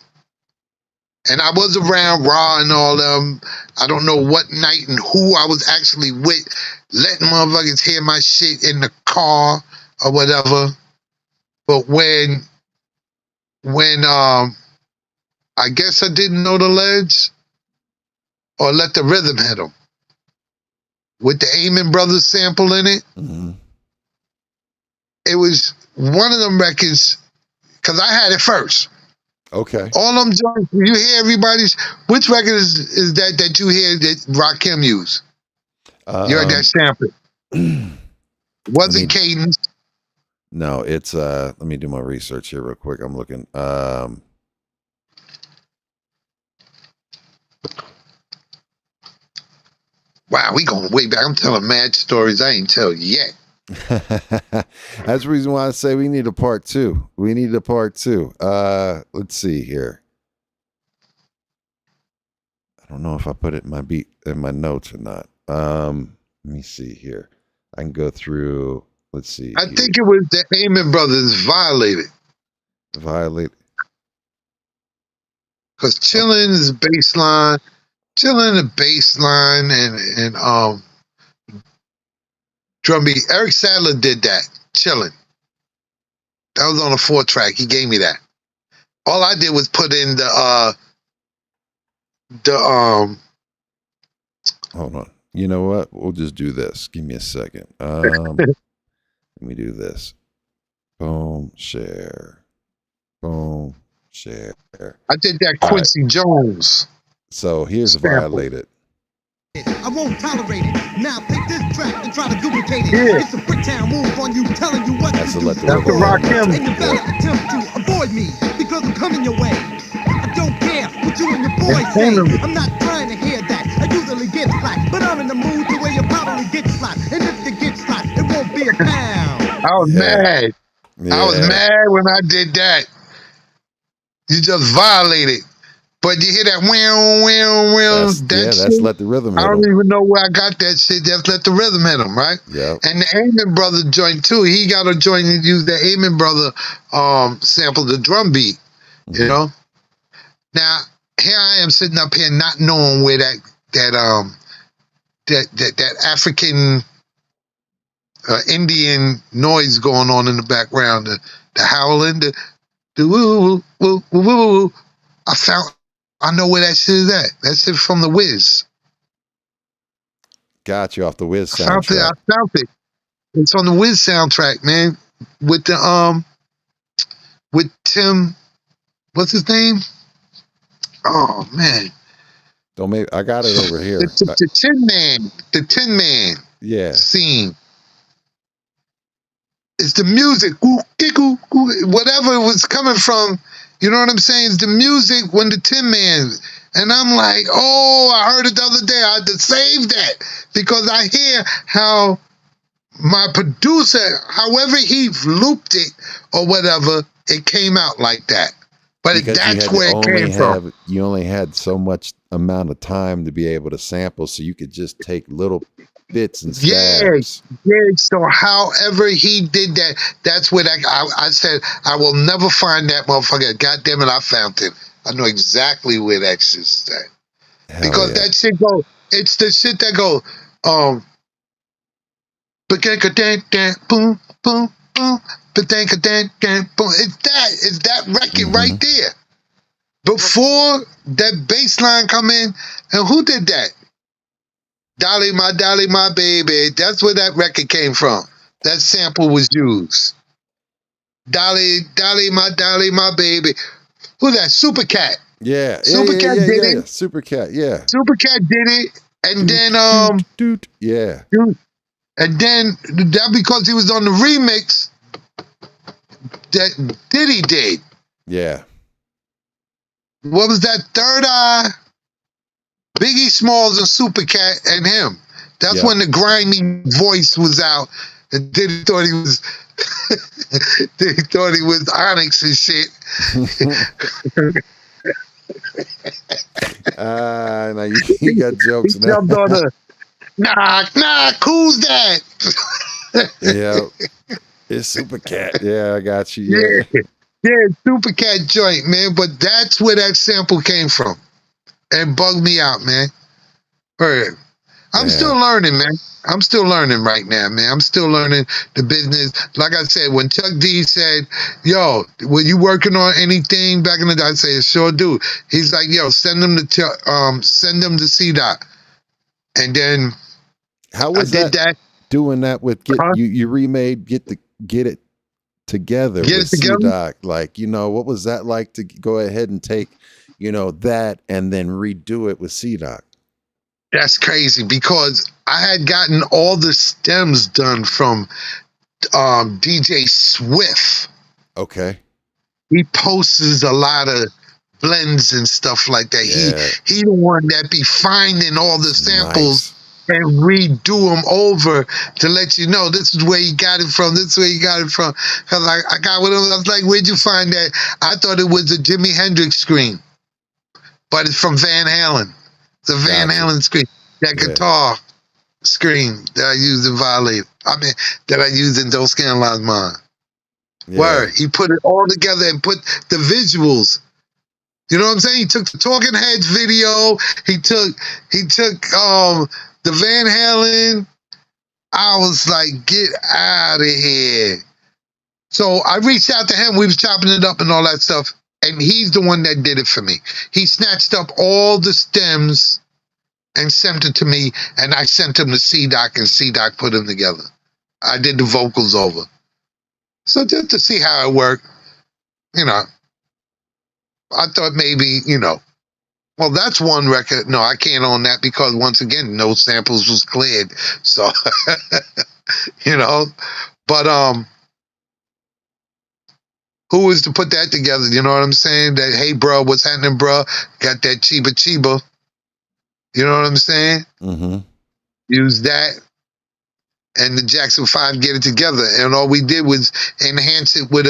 and I was around Raw and all them. I don't know what night and who I was actually with, letting motherfuckers hear my shit in the car or whatever. But when I guess I didn't know the ledge or let the rhythm hit them with the Amen Brothers sample in it. Mm-hmm. It was one of them records because I had it first. Okay. All them joints, you hear everybody's. Which record is that you hear that Rakim used? You heard that sample. Was it Cadence? No, it's let me do my research here real quick. I'm looking. Wow, we going way back. I'm telling mad stories I ain't tell yet. That's the reason why I say we need a part 2. We need a part 2. Let's see here. I don't know if I put it in my notes or not. Let me see here. I can go through. Let's see. I think it was the Amen Brothers Violated. Violate. Because Chillin' is baseline. Chillin' the baseline and drum beat. Eric Sadler did that. Chillin'. That was on a 4-track. He gave me that. All I did was put in the Hold on. You know what? We'll just do this. Give me a second. Let me do this. Boom, share. Boom, share. I did that Quincy Jones. So here's Violated. I won't tolerate it. Now take this track and try to duplicate it. Yeah. It's a Bricktown move on you, telling you what That's to a do. let the That's the Rakim. And you better attempt to avoid me because I'm coming your way. I don't care what you and your boys say. I'm not trying to hear that. I usually get slack, but I'm in the mood to where you probably get slack. And if you get slack, it won't be a pound. I was mad. Yeah. I was mad when I did that. You just violated. But you hear that That's shit? let the rhythm I hit don't 'em. even know where I got that shit. Just let the rhythm hit him, right? Yeah. And the Amen Brother joint too. He got a joint and use the Amen Brother sample, the drum beat. Mm-hmm. You know. Now here I am sitting up here not knowing where that African Indian noise going on in the background, the howling, the woo woo woo woo woo. I know where that shit is at. That shit from the Wiz. Got you off the Wiz I found soundtrack. it. It's on the Wiz soundtrack, man. With the with Tim, what's his name? Oh man, Don't make. I got it over here. the Tin Man Yeah. scene. It's the music, whatever it was coming from. You know what I'm saying? It's the music when the Tin Man. And I'm like, oh, I heard it the other day. I had to save that because I hear how my producer, however he looped it or whatever, it came out like that. But Because that's where it came from. You only had so much amount of time to be able to sample, so you could just take little bits and stabs. Yeah. So however he did that, that's where I said, I will never find that motherfucker. God damn it, I found him. I know exactly where that shit's at. Because that shit go, it's the shit that go, boom, boom, boom, boom. It's that record right there. Before that bass line come in, and who did that? Dolly, my baby. That's where that record came from. That sample was used. Dolly, my baby. Who's that? Super Cat. Yeah. Super Cat did it. Super Cat. Yeah. Super Cat did it, and then Yeah. and then that because he was on the remix that Diddy did. Yeah. What was that? Third Eye, Biggie Smalls, and Super Cat and him. That's when the grimy voice was out, and Diddy thought he was They thought he was Onyx and shit. Now you got He jokes now. jumped on the knock, who's that? Yeah, it's Super Cat. Yeah, I got you. Yeah, Yeah, yeah, Super Cat joint, man. But that's where that sample came from. And bugged me out, man. Word. I'm still damn. learning, man. I'm still learning right now, man. I'm still learning the business. Like I said, when Chuck D said, "Yo, were you working on anything back in the day?" I say, "Sure do." He's like, "Yo, send them to C-Dot." And then How I was did that? that. Doing that with Huh? you remade get it together Get with it together. C-Doc. Like, what was that like to go ahead and take, that and then redo it with C-Doc? That's crazy because I had gotten all the stems done from DJ Swift. Okay. He posts a lot of blends and stuff like that. Yeah. He the one that be finding all the samples Nice. and redo them over to let you know this is where he got it from. This is where he got it from. Cause I got with him. I was like, "Where'd you find that?" I thought it was a Jimi Hendrix screen, but it's from Van Halen. It's a Van Gotcha. Halen screen. That Yeah. guitar screen that I used in Violate. That I used in Don't Scandalize Mine. Yeah. Word. He put it all together and put the visuals. You know what I'm saying? He took the Talking Heads video. He took the Van Halen. I was like, get out of here. So I reached out to him. We was chopping it up and all that stuff. And he's the one that did it for me. He snatched up all the stems and sent it to me. And I sent him to C-Doc, and C-Doc put them together. I did the vocals over. So just to see how it worked, I thought maybe, well, that's one record. No, I can't own that because once again, no samples was cleared. So, but who was to put that together? You know what I'm saying? That, hey, bro, what's happening, bro? Got that Chiba Chiba. You know what I'm saying? Mm-hmm. Use that and the Jackson 5 get it together. And all we did was enhance it with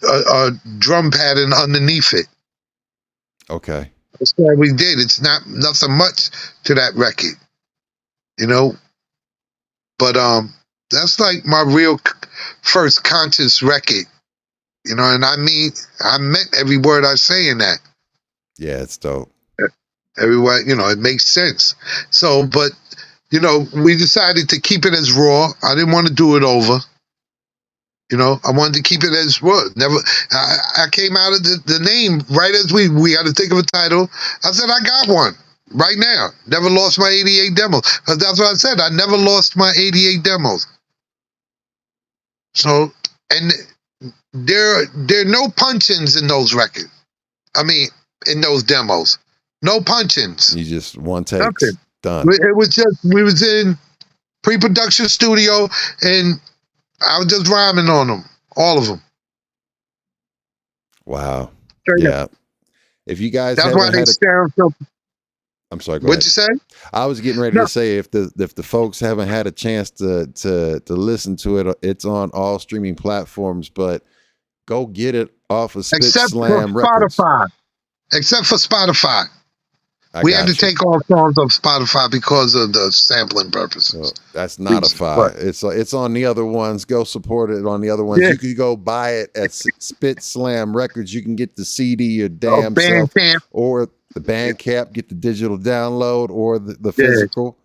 a drum pattern underneath it. Okay. That's all we did. It's nothing much to that record, But that's like my real first conscious record, And I meant every word I say in that. Yeah, it's dope. Every word, it makes sense. So, but we decided to keep it as raw. I didn't want to do it over. I wanted to keep it as raw. Never. I came out of the name right as we had to think of a title. I said, I got one right now. Never lost my 88 demos. Because that's what I said. I never lost my 88 demos. So, and there are no punch-ins in those records. I mean, in those demos. No punch-ins. You just one take. Nothing. Done. It was just, we was in pre-production studio and I was just rhyming on them. All of them. Wow. Straight Yeah. up. If you guys That's why haven't they had a, sound so. I'm sorry, go What'd ahead. you say? I was getting ready No. to say if the folks haven't had a chance to listen to it, it's on all streaming platforms, but go get it off of Except for SpitSLAM Records. Spotify. Except for Spotify. I We got had to you. take all songs off Spotify because of the sampling purposes. Well, that's not a five. It's on the other ones. Go support it on the other ones. Yeah. You can go buy it at SpitSLAM Records. You can get the CD your damn self, Bandcamp. or the Bandcamp. Get the digital download or the Yeah. physical.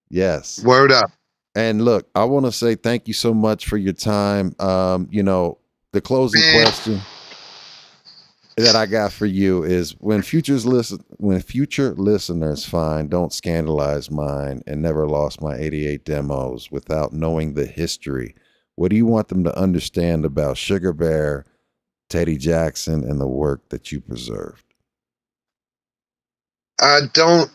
Yes. Word up. And look, I want to say thank you so much for your time. The closing Man. question that I got for you is when future listeners find Don't Scandalize Mine and Never Lost My 88 Demos without knowing the history, what do you want them to understand about Sugar Bear, Teddy Jackson, and the work that you preserved? Don't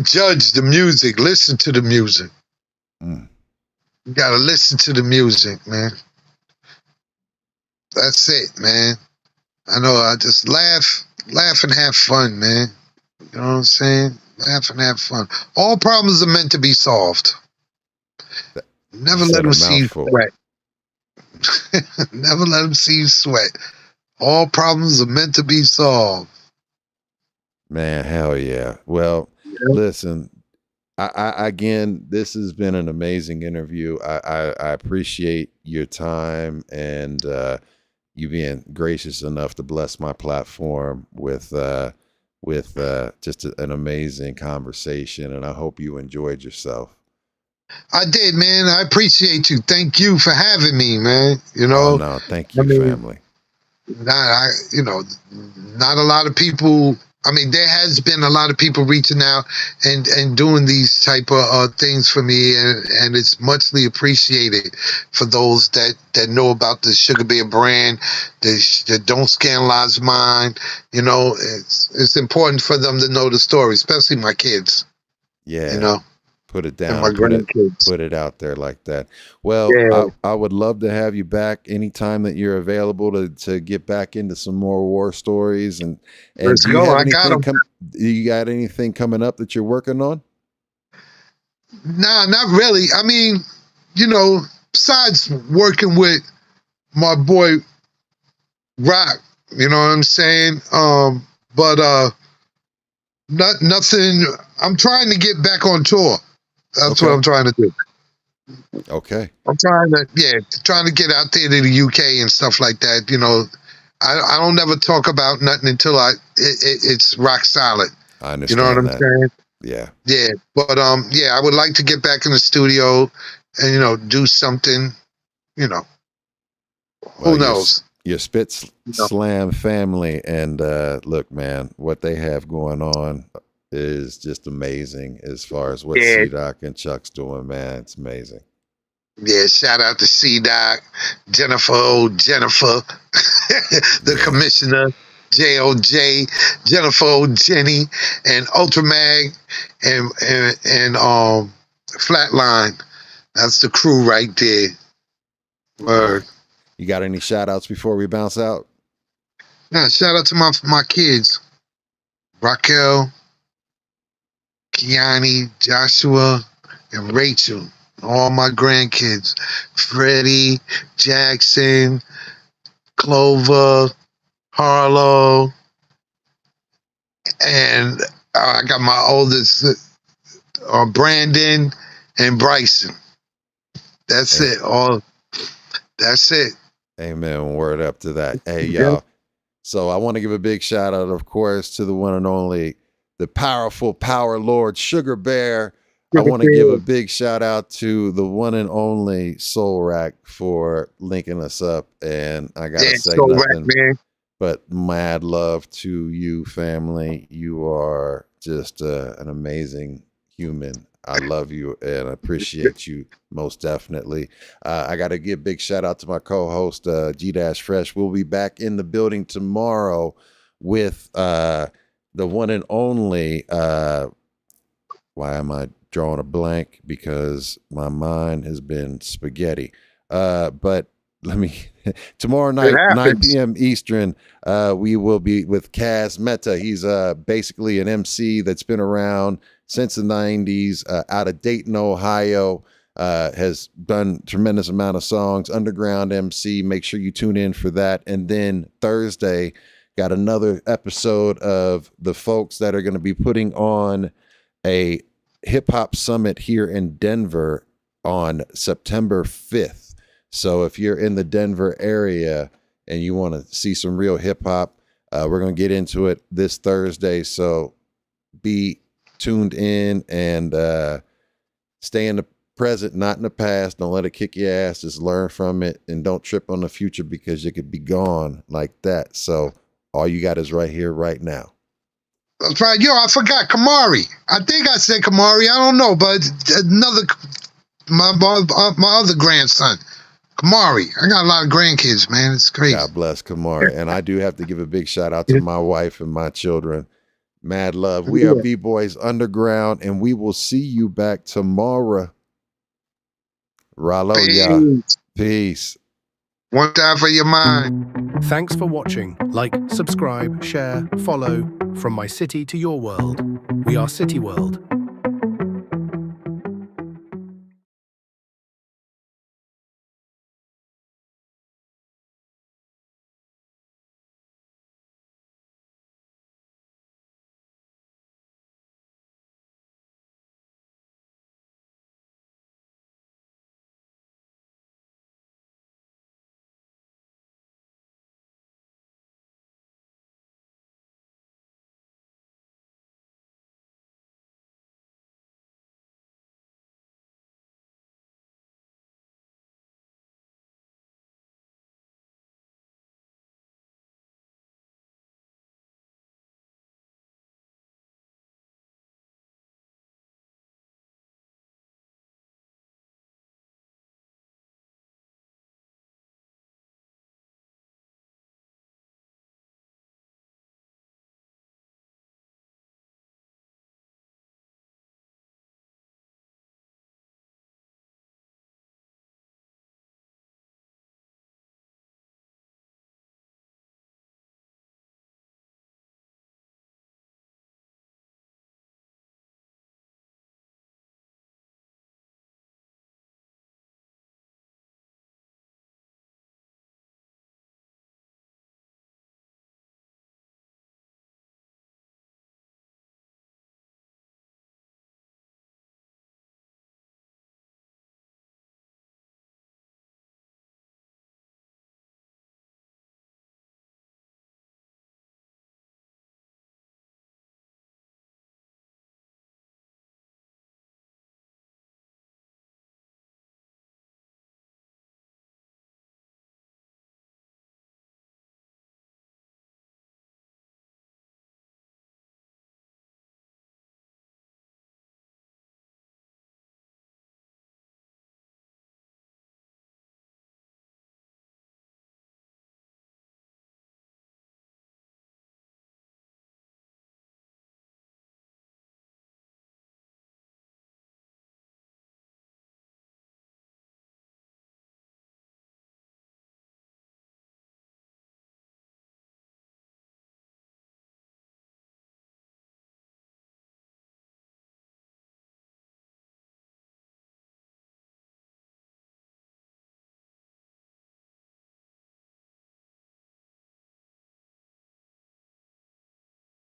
judge the music. Listen to the music. Mm. You gotta listen to the music, man. That's it, man. I know. I just laugh and have fun, man. You know what I'm saying? Laugh and have fun. All problems are meant to be solved. Never You let said them a see you mouthful. sweat. Never let them see you sweat. All problems are meant to be solved. Man, hell yeah. Well, Yeah. listen, I again, this has been an amazing interview. I appreciate your time and you being gracious enough to bless my platform with just an amazing conversation, and I hope you enjoyed yourself. I did, man. I appreciate you. Thank you for having me, man. Oh no, thank I you, mean, family. not a lot of people. I mean, there has been a lot of people reaching out and doing these type of things for me, and it's muchly appreciated for those that know about the Sugar Bear brand, that don't scandalize mine. It's important for them to know the story, especially my kids. You Yeah. know, Put it and my down, grandkids. put it out there like that. Well, Yeah, I would love to have you back anytime that you're available to get back into some more war stories. And let's do you go. have I got anything them. do you got anything coming up that you're working on? Nah, not really. I mean, besides working with my boy Rock, you know what I'm saying? But nothing. I'm trying to get back on tour. That's what Okay. I'm trying to do. Okay. I'm trying to get out there to the UK and stuff like that. I don't never talk about nothing until it's rock solid. I You know what understand I'm that. saying? Yeah. Yeah, but I would like to get back in the studio and do something. You know, Well, who knows? your Spitz Slam family, and look, man, what they have going on is just amazing as far as what Yeah, C-Doc and Chuck's doing, man. It's amazing. yeah. Shout out to C-Doc, Jennifer, Jennifer, the Yeah. commissioner, JOJ, Jennifer, Jenny, and Ultramag, and Flatline. That's the crew right there. Yeah. Word. You got any shout outs before we bounce out? Now, shout out to my kids, Raquel, Kiani, Joshua, and Rachel. All my grandkids, Freddie, Jackson, Clover, Harlow, and I got my oldest, Brandon and Bryson. That's Hey, it. All. That's it. amen. Word up to that. Hey, Yeah. y'all. So I want to give a big shout out, of course, to the one and only, the powerful Power Lord Sugar Bear. I want to give a big shout out to the one and only Soul Rack for linking us up. And I got to Yeah, say so right, nothing man. but mad love to you, family. You are just an amazing human. I love you and appreciate you most definitely. I got to give a big shout out to my co-host, G-Fresh. We'll be back in the building tomorrow with the one and only, why am I drawing a blank? Because my mind has been spaghetti. But let me, tomorrow It night, 9 happens. p.m. Eastern, we will be with Kaz Meta. He's basically an MC that's been around since the 90s, out of Dayton, Ohio, has done tremendous amount of songs, underground MC. Make sure you tune in for that. And then Thursday, got another episode of the folks that are going to be putting on a hip hop summit here in Denver on September 5th. So if you're in the Denver area and you want to see some real hip hop, we're going to get into it this Thursday. So be tuned in and stay in the present, not in the past. Don't let it kick your ass. Just learn from it and don't trip on the future because you could be gone like that. So all you got is right here, right now. That's right. Yo, I forgot Kamari. I think I said Kamari. I don't know, but my other grandson, Kamari. I got a lot of grandkids, man. It's crazy. God bless Kamara. And I do have to give a big shout out to my wife and my children. Mad love. We are B-Boys Underground, and we will see you back tomorrow. Rallo, ya. Peace. One time for your mind. Thanks for watching. Like, subscribe, share, follow. From my city to your world. We are City World.